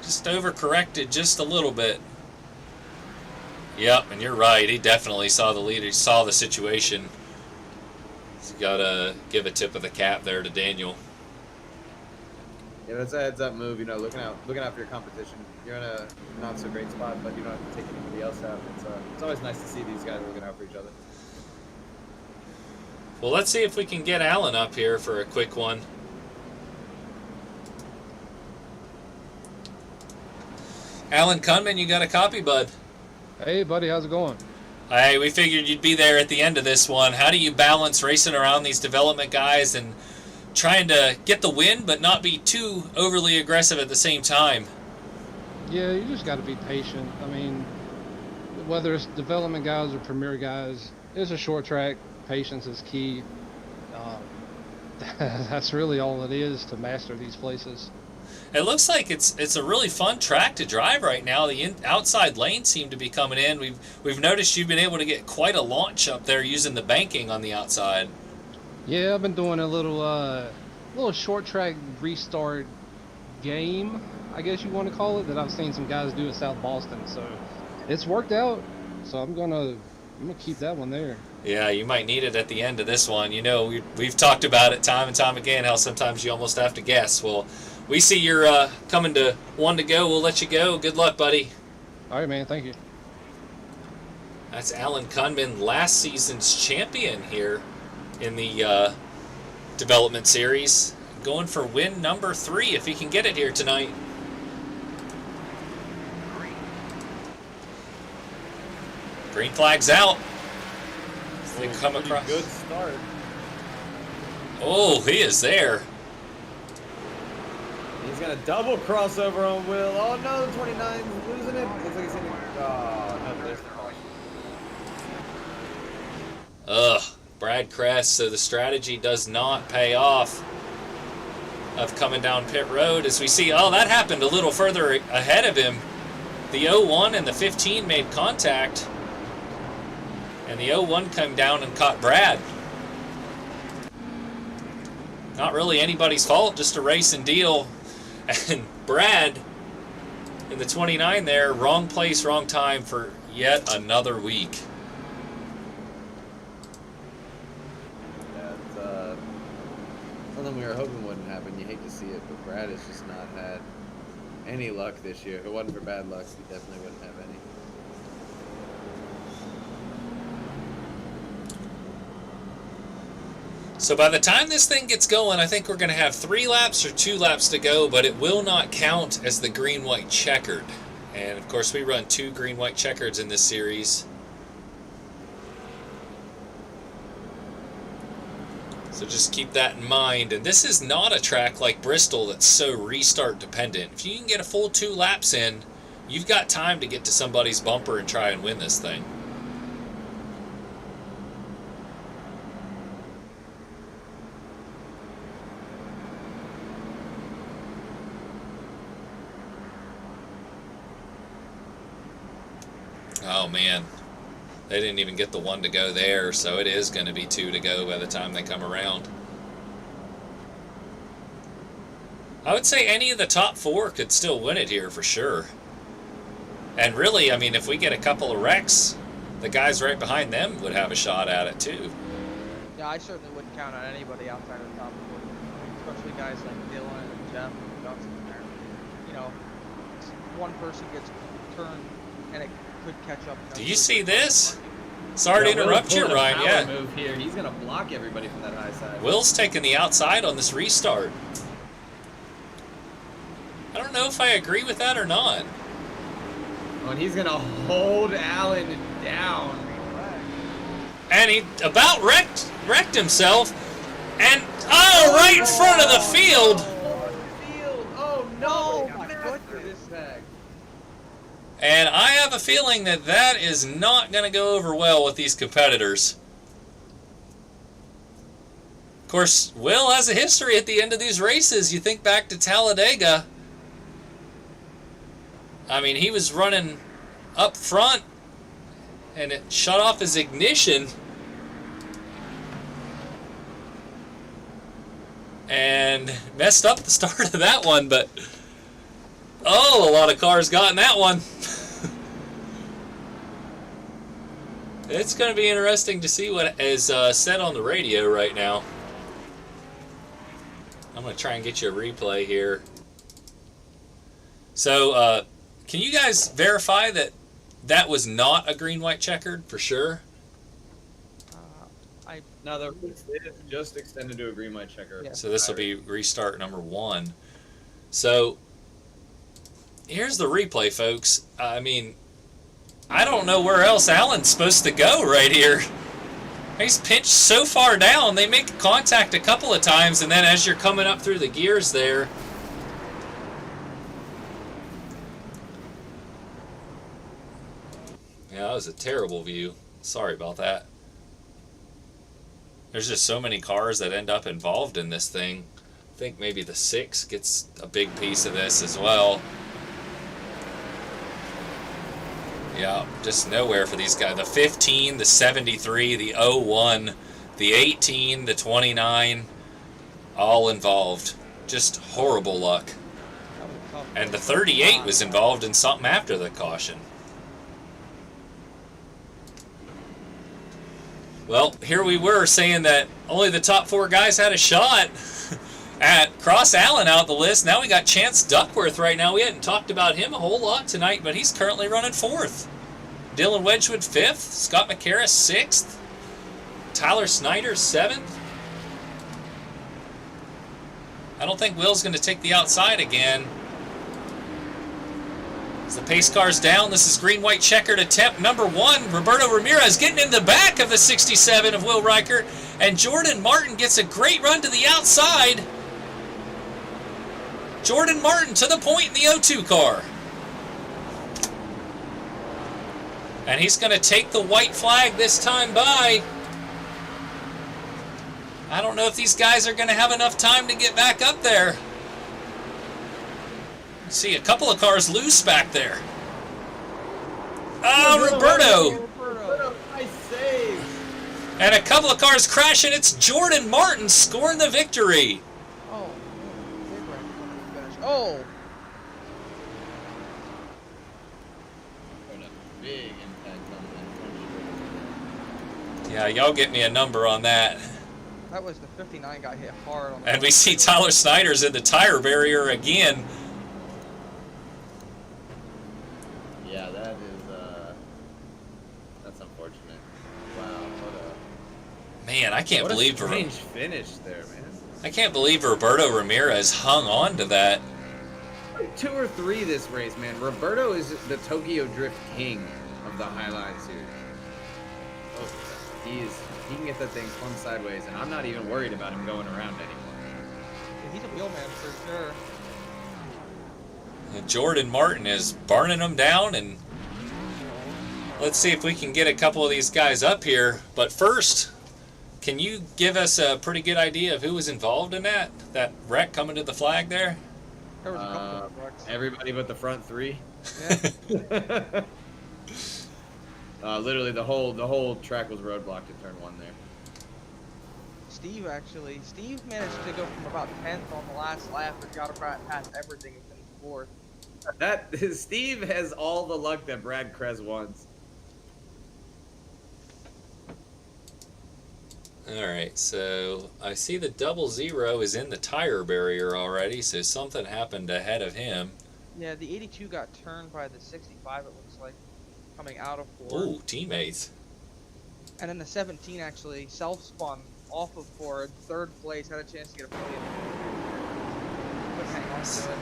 just overcorrected just a little bit. Yep, and you're right. He definitely saw the leader, saw the situation. He's got to give a tip of the cap there to Daniel.
Yeah, that's a heads-up move. You know, looking out for your competition. You're in a not so great spot, but you don't have to take anybody else out. It's always nice to see these guys looking out for each other.
Well, let's see if we can get Alan up here for a quick one. Alan Kunman, you got a copy, bud?
Hey, buddy, how's it going?
Hey, we figured you'd be there at the end of this one. How do you balance racing around these development guys and trying to get the win but not be too overly aggressive at the same time?
Yeah, you just got to be patient. I mean, whether it's development guys or premier guys, it's a short track. Patience is key. That's really all it is to master these places.
It looks like it's a really fun track to drive right now. The outside lanes seem to be coming in. We've noticed you've been able to get quite a launch up there using the banking on the outside.
Yeah, I've been doing a little short track restart game, I guess you want to call it, that I've seen some guys do at South Boston. So it's worked out. So I'm gonna keep that one there.
Yeah, you might need it at the end of this one. You know, we've talked about it time and time again, how sometimes you almost have to guess. Well, we see you're coming to one to go. We'll let you go. Good luck, buddy.
All right, man. Thank you.
That's Alan Kunman, last season's champion here in the development series. Going for win number 3 if he can get it here tonight. Green flag's out. They come across.
Good start.
Oh, he is there.
He's gonna double crossover on Will. Oh no, the 29's losing it. Looks like he's hitting. Oh no, there's the caution.
Ugh, Brad Kress. So the strategy does not pay off of coming down pit road, as we see. Oh, that happened a little further ahead of him. The 01 and the 15 made contact, and the 01 came down and caught Brad. Not really anybody's fault, just a race and deal. And Brad in the 29 there, wrong place, wrong time for yet another week.
Yeah, it's something we were hoping wouldn't happen. You hate to see it, but Brad has just not had any luck this year. If it wasn't for bad luck, he definitely wouldn't have any.
So by the time this thing gets going, I think we're going to have 3 laps or 2 laps to go, but it will not count as the green-white checkered. And of course we run 2 green-white checkers in this series. So just keep that in mind. And this is not a track like Bristol that's so restart dependent. If you can get a full 2 laps in, you've got time to get to somebody's bumper and try and win this thing. Oh man, they didn't even get the 1 to go there, so it is going to be 2 to go by the time they come around. I would say any of the top 4 could still win it here for sure. And really, I mean, if we get a couple of wrecks, the guys right behind them would have a shot at it too.
Yeah, I certainly wouldn't count on anybody outside of the top 4, especially guys like Dylan and Jeff and Johnson there. You know, one person gets turned and it could catch up.
Do you see this? Sorry to interrupt you, Ryan. Yeah.
Move here. He's gonna block everybody from that high side.
Will's taking the outside on this restart. I don't know if I agree with that or not.
Oh, and he's gonna hold Allen down.
And he about wrecked himself. And right in front of the field.
Oh no!
my goodness.
And I have a feeling that that is not going to go over well with these competitors. Of course, Will has a history at the end of these races. You think back to Talladega. I mean, he was running up front and it shut off his ignition. And messed up the start of that one, but oh, a lot of cars got in that one. It's going to be interesting to see what is said on the radio right now. I'm going to try and get you a replay here. So, can you guys verify that that was not a green-white checkered for sure?
No, the race is just extended to a green light checker.
Yeah.
So this will be restart number 1. So here's the replay, folks. I mean, I don't know where else Allen's supposed to go right here. He's pinched so far down. They make contact a couple of times, and then as you're coming up through the gears there, yeah, that was a terrible view. Sorry about that. There's just so many cars that end up involved in this thing. I think maybe the 6 gets a big piece of this as well. Yeah, just nowhere for these guys. The 15, the 73, the 01, the 18, the 29, all involved. Just horrible luck. And the 38 was involved in something after the caution. Well, here we were saying that only the top 4 guys had a shot at Cross Allen out the list. Now we got Chance Duckworth right now. We hadn't talked about him a whole lot tonight, but he's currently running 4th. Dylan Wedgwood 5th. Scott McCarris 6th. Tyler Snyder 7th. I don't think Will's going to take the outside again. As the pace car's down, this is green-white checkered attempt number 1. Roberto Ramirez getting in the back of the 67 of Will Reichert. And Jordan Martin gets a great run to the outside. Jordan Martin to the point in the O2 car. And he's going to take the white flag this time by. I don't know if these guys are going to have enough time to get back up there. See a couple of cars loose back there. Oh, Roberto!
Nice save!
And a couple of cars crashing. It's Jordan Martin scoring the victory.
Oh, man. Finish. Oh!
Big impact on that.
Yeah, y'all get me a number on that.
That was the 59 guy hit hard on the
And we see Tyler Snyder's in the tire barrier again.
Yeah, that is, that's unfortunate. Wow, what
Man, I can't believe
a strange finish there, man.
I can't believe Roberto Ramirez hung on to that.
2 or 3 this race, man. Roberto is the Tokyo Drift king of the Highline series. Oh, he can get that thing flung sideways, and I'm not even worried about him going around anymore.
Yeah, he's a wheelman for sure.
And Jordan Martin is burning them down, and let's see if we can get a couple of these guys up here. But first, can you give us a pretty good idea of who was involved in that wreck coming to the flag there?
There was a couple of wrecks.
Everybody but the front 3.
Yeah.
Literally the whole track was roadblocked at turn 1 there.
Steve managed to go from about 10th on the last lap and got past everything and finished 4th.
Steve has all the luck that Brad Krez wants.
Alright, so I see the 00 is in the tire barrier already, so something happened ahead of him.
Yeah, the 82 got turned by the 65, it looks like, coming out of 4.
Ooh, teammates.
And then the 17 actually self-spun off of 4, 3rd place, had a chance to get a podium. Couldn't hang on to it.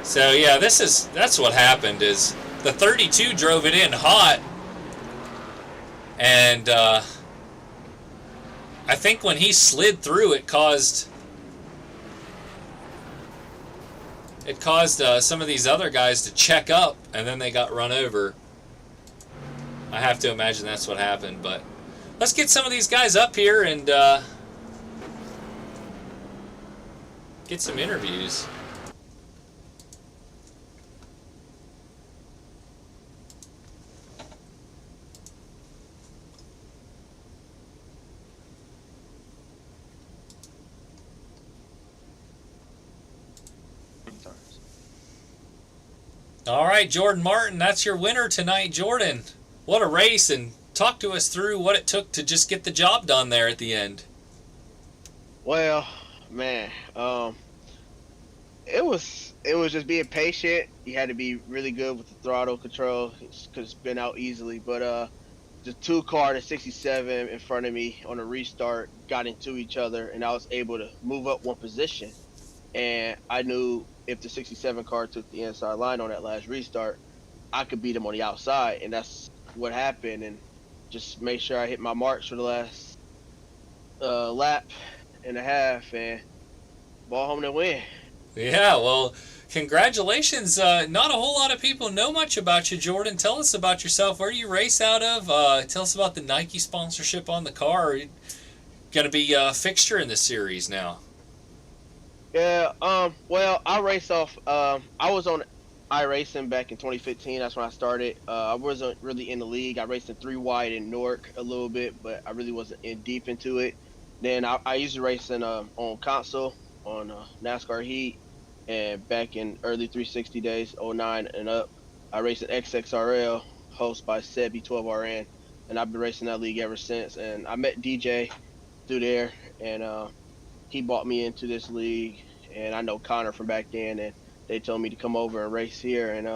So yeah, that's what happened is the 32 drove it in hot, and I think when he slid through, it caused some of these other guys to check up, and then they got run over. I have to imagine that's what happened, but let's get some of these guys up here and get some interviews. All right, Jordan Martin, that's your winner tonight. Jordan, what a race, and talk to us through what it took to just get the job done there at the end.
Well, man, it was just being patient. You had to be really good with the throttle control because it's been out easily. But the 2 car, the 67 in front of me on a restart, got into each other, and I was able to move up one position. And I knew if the 67 car took the inside line on that last restart, I could beat him on the outside, and that's what happened. And just make sure I hit my marks for the last lap and a half, and ball home and win.
Yeah, well, congratulations. Not a whole lot of people know much about you, Jordan. Tell us about yourself. Where do you race out of? Tell us about the Nike sponsorship on the car. You're going to be a fixture in this series now.
Yeah, well, I race off, I was on iRacing back in 2015. That's when I started. I wasn't really in the league. I raced in 3 wide in Newark a little bit, but I really wasn't in deep into it. Then I used to race on console, on NASCAR Heat, and back in early 360 days, '09 and up, I raced in XXRL, hosted by Sebi 12RN, and I've been racing that league ever since. And I met DJ through there, and he brought me into this league, and I know Connor from back then, and they told me to come over and race here, and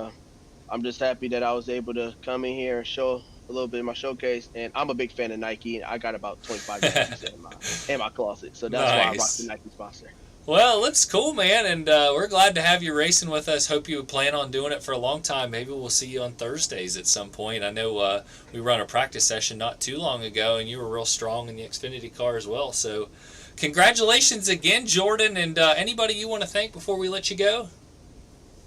I'm just happy that I was able to come in here and show a little bit of my showcase. And I'm a big fan of Nike, and I got about 25 Nikes in my closet, so that's why I rock
Nice.
the Nike sponsor.
Well, it's cool, man, and we're glad to have you racing with us. Hope you plan on doing it for a long time. Maybe we'll see you on Thursdays at some point. I know we run a practice session not too long ago, and you were real strong in the Xfinity car as well. So congratulations again, Jordan, and anybody you want to thank before we let you go?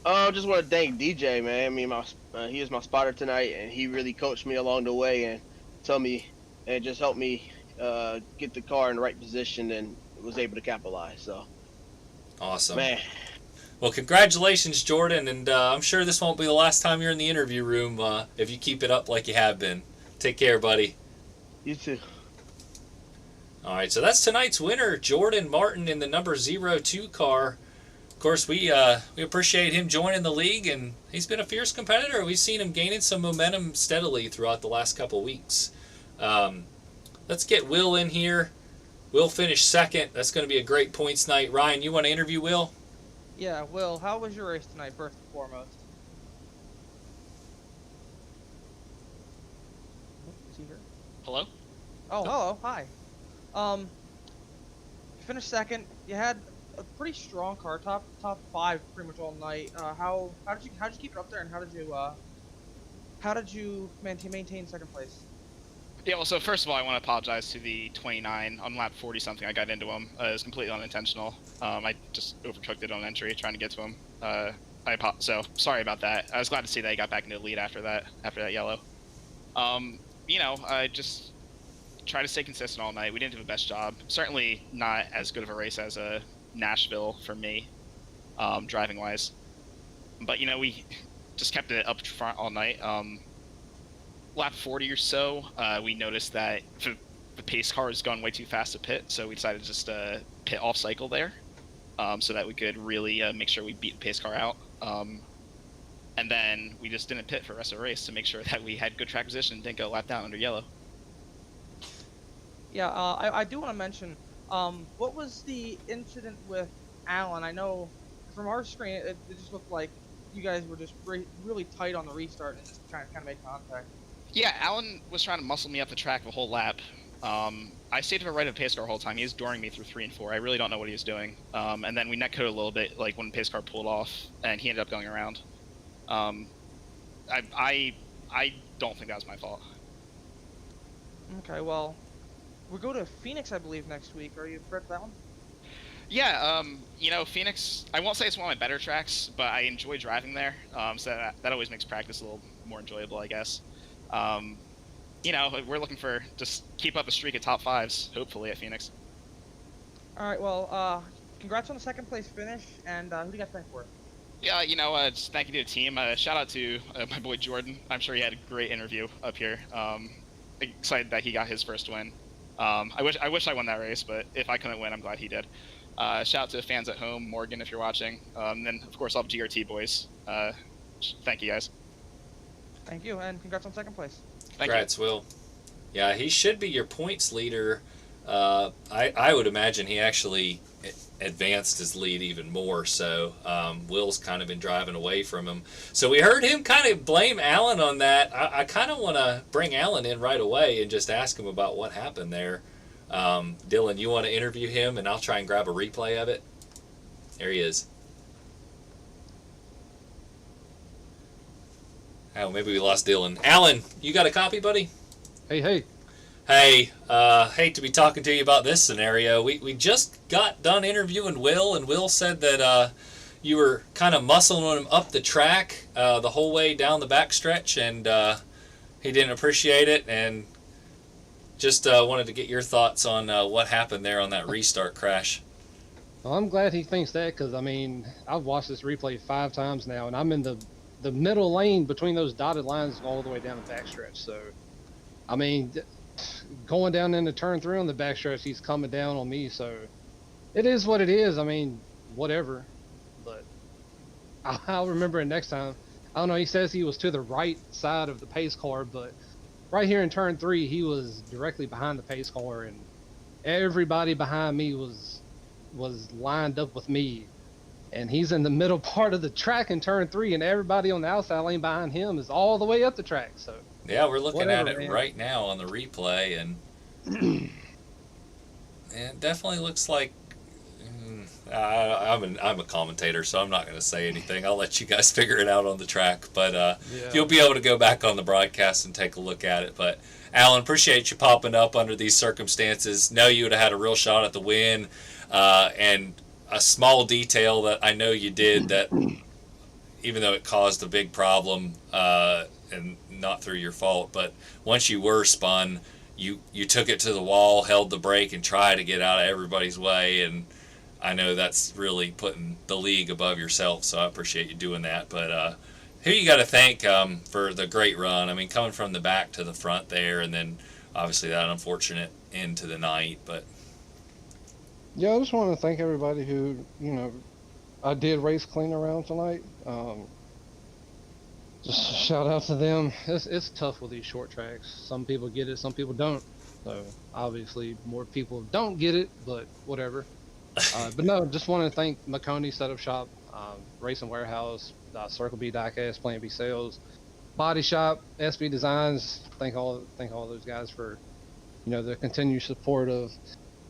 I just want to thank DJ, man. I mean, he was my spotter tonight, and he really coached me along the way and told me and just helped me get the car in the right position, and was able to capitalize. So,
Awesome.
man.
Well, congratulations, Jordan, and I'm sure this won't be the last time you're in the interview room if you keep it up like you have been. Take care, buddy.
You too.
All right, so that's tonight's winner, Jordan Martin in the number 02 car. Of course, we appreciate him joining the league, and he's been a fierce competitor. We've seen him gaining some momentum steadily throughout the last couple weeks. Let's get Will in here. Will finished second. That's going to be a great points night. Ryan, you want to interview Will?
Yeah, Will, how was your race tonight, first and foremost? Is he here?
Hello?
Oh, hello, hi. You finished second. You had a pretty strong car, top 5 pretty much all night. How did you keep it up there, and how did you maintain second place?
Yeah, well, so first of all, I want to apologize to the 29 on lap 40 something. I got into him. It was completely unintentional. I just overcooked it on entry trying to get to him. So sorry about that. I was glad to see that he got back into the lead after that yellow. I just try to stay consistent all night. We didn't do the best job. Certainly not as good of a race as a Nashville for me, driving wise. But we just kept it up front all night. Lap 40 or so, we noticed that the pace car was going way too fast to pit, so we decided to just pit off cycle there, so that we could really make sure we beat the pace car out. And then we just didn't pit for the rest of the race to make sure that we had good track position and didn't go lap down under yellow.
Yeah, I do want to mention, what was the incident with Alan? I know from our screen it just looked like you guys were just really tight on the restart and just trying to kind of make contact.
Yeah, Alan was trying to muscle me up the track the whole lap. I stayed to the right of the pace car the whole time. He was dooring me through 3 and 4. I really don't know what he was doing. And then we netcoded a little bit, like when the pace car pulled off, and he ended up going around. I don't think that was my fault.
Okay, well, we'll go to Phoenix, I believe, next week. Are you prepared for that one?
Yeah, Phoenix, I won't say it's one of my better tracks, but I enjoy driving there, so that always makes practice a little more enjoyable, I guess. We're looking for just keep up a streak of top 5s, hopefully, at Phoenix.
All right, well, congrats on the second place finish, and who do you got to thank for?
Yeah, just thank you to the team. Shout out to my boy Jordan. I'm sure he had a great interview up here. Excited that he got his first win. I wish I won that race, but if I couldn't win, I'm glad he did. Shout out to the fans at home, Morgan, if you're watching. And then, of course, all the GRT boys. Thank you, guys.
Thank you, and congrats on second place.
Congrats, Will. Yeah, he should be your points leader. I would imagine he actually advanced his lead even more. So Will's kind of been driving away from him. So we heard him kind of blame Alan on that. I kind of want to bring Alan in right away and just ask him about what happened there. Dylan, you want to interview him, and I'll try and grab a replay of it? There he is. Oh, maybe we lost Dylan. Alan, you got a copy, buddy?
Hey.
Hey, hate to be talking to you about this scenario. We just got done interviewing Will, and Will said that you were kind of muscling him up the track the whole way down the backstretch, and he didn't appreciate it, and just wanted to get your thoughts on what happened there on that restart crash.
Well, I'm glad he thinks that, because, I mean, I've watched this replay 5 times now, and I'm in the middle lane between those dotted lines all the way down the backstretch. So, I mean, going down into turn 3 on the backstretch, he's coming down on me. So, it is what it is. I mean, whatever. But I'll remember it next time. I don't know. He says he was to the right side of the pace car, but right here in turn 3, he was directly behind the pace car, and everybody behind me was lined up with me. And he's in the middle part of the track in turn 3, and everybody on the outside lane behind him is all the way up the track. So
yeah, we're looking
whatever,
at it
man.
right now on the replay, and it definitely looks like I'm a commentator, so I'm not going to say anything. I'll let you guys figure it out on the track, but you'll be able to go back on the broadcast and take a look at it. But Alan, appreciate you popping up under these circumstances. Know you would have had a real shot at the win, and a small detail that I know you did that, even though it caused a big problem, and not through your fault, but once you were spun, you took it to the wall, held the brake, and tried to get out of everybody's way. And I know that's really putting the league above yourself, so I appreciate you doing that. But who you got to thank for the great run? I mean, coming from the back to the front there, and then obviously that unfortunate end to the night. But
yeah, I just want to thank everybody who, I did race clean around tonight. Just shout out to them. It's tough with these short tracks. Some people get it, some people don't. So obviously more people don't get it, but whatever. But no, just want to thank Maconi Setup Shop, Racing Warehouse, Circle B Diecast, Plan B Sales, Body Shop, SB Designs. Thank all those guys for, the continued support of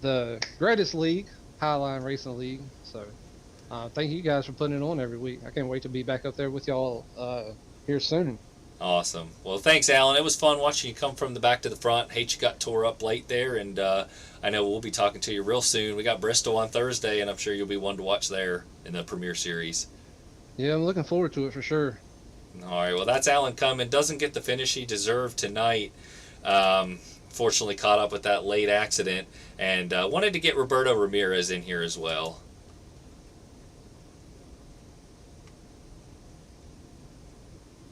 the greatest league, Highline Racing League. So thank you guys for putting it on every week. I can't wait to be back up there with y'all here soon.
awesome. Well, thanks, Alan. It was fun watching you come from the back to the front. Hate you got tore up late there, and I know we'll be talking to you real soon. We got Bristol on Thursday, and I'm sure you'll be one to watch there in the Premier Series.
Yeah, I'm looking forward to it for sure.
All right, well, that's Alan Cumming. Doesn't get the finish he deserved tonight. Fortunately caught up with that late accident, and wanted to get Roberto Ramirez in here as well.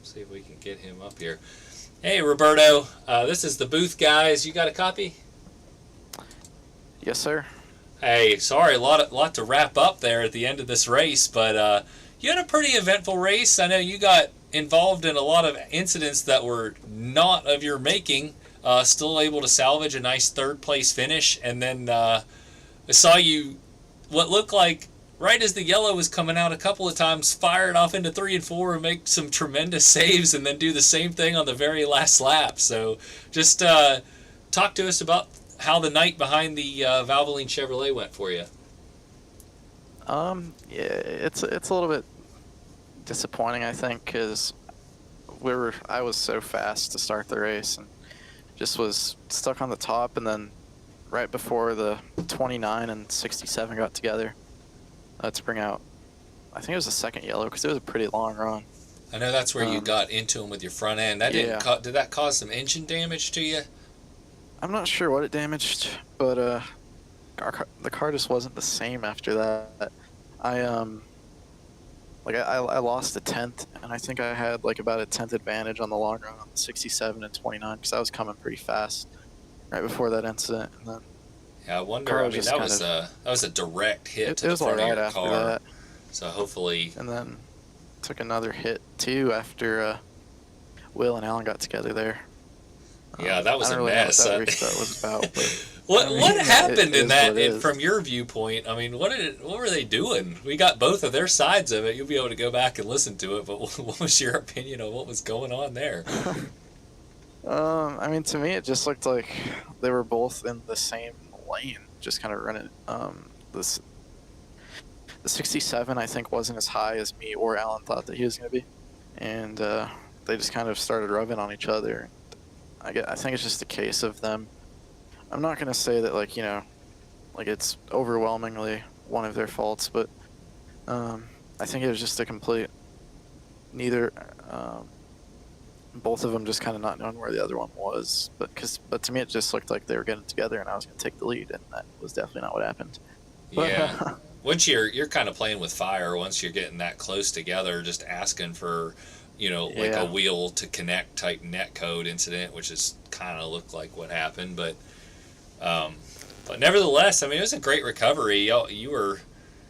See if we can get him up here. Hey, Roberto. This is the booth guys. You got a copy?
Yes, sir.
Hey, sorry, a lot to wrap up there at the end of this race, but you had a pretty eventful race. I know you got involved in a lot of incidents that were not of your making. Still able to salvage a nice third-place finish, and then I saw you, what looked like, right as the yellow was coming out a couple of times, fire it off into 3 and 4 and make some tremendous saves, and then do the same thing on the very last lap. So just talk to us about how the night behind the Valvoline Chevrolet went for you.
Yeah, it's a little bit disappointing, I think, because I was so fast to start the race and just was stuck on the top, and then right before the 29 and 67 got together to bring out, I think it was the second yellow, because it was a pretty long run.
I know that's where you got into him with your front end. That did that cause some engine damage to you?
I'm not sure what it damaged, but the car just wasn't the same after that. I lost a tenth, and I think I had like about a tenth advantage on the long run on the 67 and 29, because I was coming pretty fast right before that incident. And then
yeah, I wonder. I mean, that was a direct hit to the front of your car. That. So hopefully.
And then took another hit too after Will and Alan got together there.
Yeah, that was a mess.
Know what that race that was about,
What
I mean,
what
it
happened in
is
that?
what it is.
From your viewpoint, I mean, what were they doing? We got both of their sides of it. You'll be able to go back and listen to it. But what was your opinion on what was going on there?
I mean, to me, it just looked like they were both in the same lane, just kind of running. This the 67, I think, wasn't as high as me or Alan thought that he was going to be, and they just kind of started rubbing on each other. I think it's just a case of them. I'm not going to say that, like, like it's overwhelmingly one of their faults, but I think it was just a complete neither. Both of them just kind of not knowing where the other one was, but to me it just looked like they were getting together and I was going to take the lead, and that was definitely not what happened. But,
Yeah. Once you're kind of playing with fire, once you're getting that close together, just asking for, like
Yeah.
a wheel to connect type netcode incident, which is kind of looked like what happened, but nevertheless, I mean, it was a great recovery. You were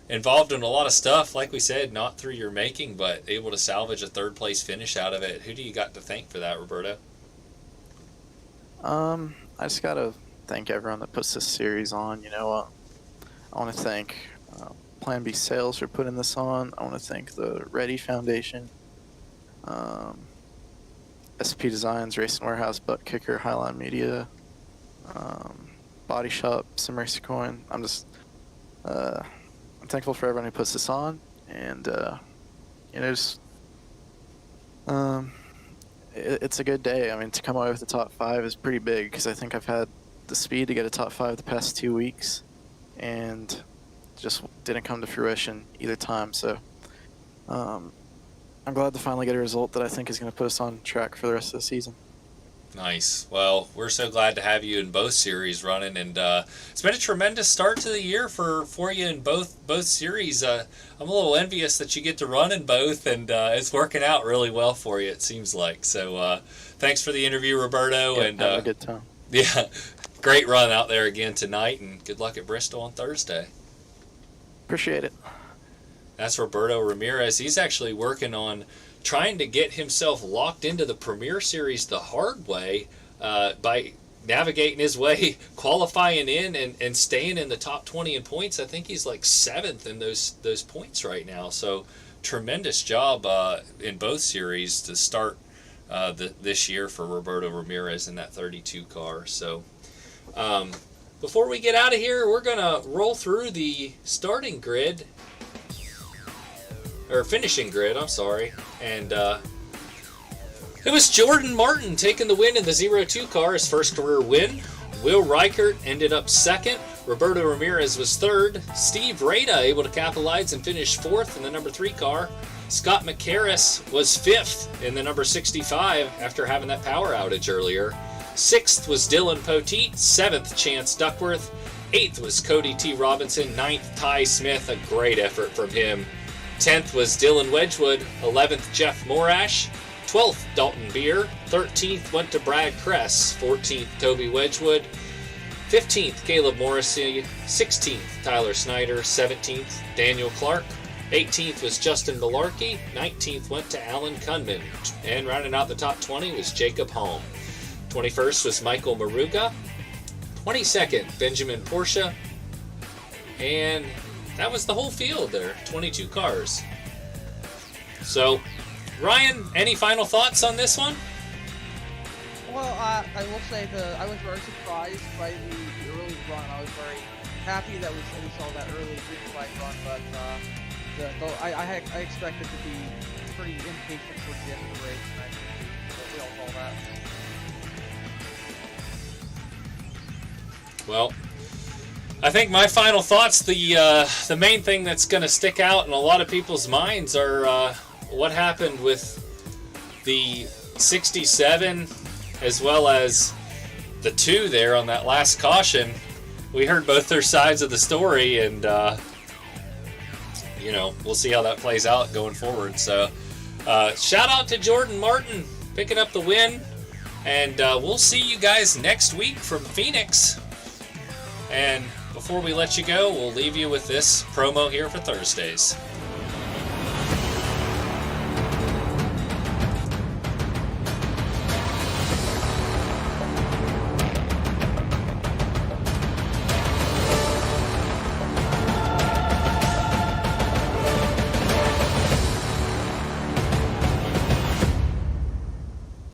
involved in a lot of stuff, like we said, not through your making, but able to salvage a third place finish out of it. Who do you got to thank for that, Roberto?
I just got to thank everyone that puts this series on. I want to thank Plan B Sales for putting this on. I want to thank the Ready Foundation, SP Designs, Racing Warehouse, Butt Kicker, Highline Media, Body Shop, Sim Racer Coin. I'm thankful for everyone who puts this on, and it's a good day. I mean, to come away with the top 5 is pretty big, because I think I've had the speed to get a top 5 the past 2 weeks, and just didn't come to fruition either time. So I'm glad to finally get a result that I think is going to put us on track for the rest of the season.
Nice. Well, we're so glad to have you in both series running, and it's been a tremendous start to the year for you in both series. I'm a little envious that you get to run in both, and it's working out really well for you, it seems like. So thanks for the interview, Roberto.
Yeah,
and
have a good time.
Yeah, great run out there again tonight, and good luck at Bristol on Thursday.
Appreciate it.
That's Roberto Ramirez. He's actually working on trying to get himself locked into the Premier Series the hard way by navigating his way, qualifying in, and staying in the top 20 in points. I think he's like 7th in those points right now. So tremendous job in both series to start this year for Roberto Ramirez in that 32 car. So before we get out of here, we're going to roll through the starting grid. Or finishing grid, I'm sorry. And it was Jordan Martin taking the win in the 0-2 car, his first career win. Will Reichert ended up 2nd. Roberto Ramirez was 3rd. Steve Rada able to capitalize and finish 4th in the number 3 car. Scott McCarris was 5th in the number 65 after having that power outage earlier. 6th was Dylan Poteet. 7th, Chance Duckworth. 8th was Cody T. Robinson. 9th, Ty Smith. A great effort from him. 10th was Dylan Wedgwood. 11th, Jeff Morash. 12th, Dalton Beer. 13th went to Brad Kress. 14th, Toby Wedgwood. 15th, Caleb Morrissey. 16th, Tyler Snyder. 17th, Daniel Clark. 18th was Justin Malarkey. 19th went to Alan Kunman. And rounding out the top 20 was Jacob Holm. 21st was Michael Maruga. 22nd, Benjamin Porsche. And that was the whole field there, 22 cars. So, Ryan, any final thoughts on this one?
Well, I will say I was very surprised by the early run. I was very happy that we saw that early green flag run, but I expected to be pretty impatient towards the end of the race, and I think we all saw that.
Well, I think my final thoughts, the main thing that's going to stick out in a lot of people's minds are what happened with the 67 as well as the 2 there on that last caution. We heard both their sides of the story, and we'll see how that plays out going forward. So shout out to Jordan Martin picking up the win, and we'll see you guys next week from Phoenix. And before we let you go, we'll leave you with this promo here for Thursdays.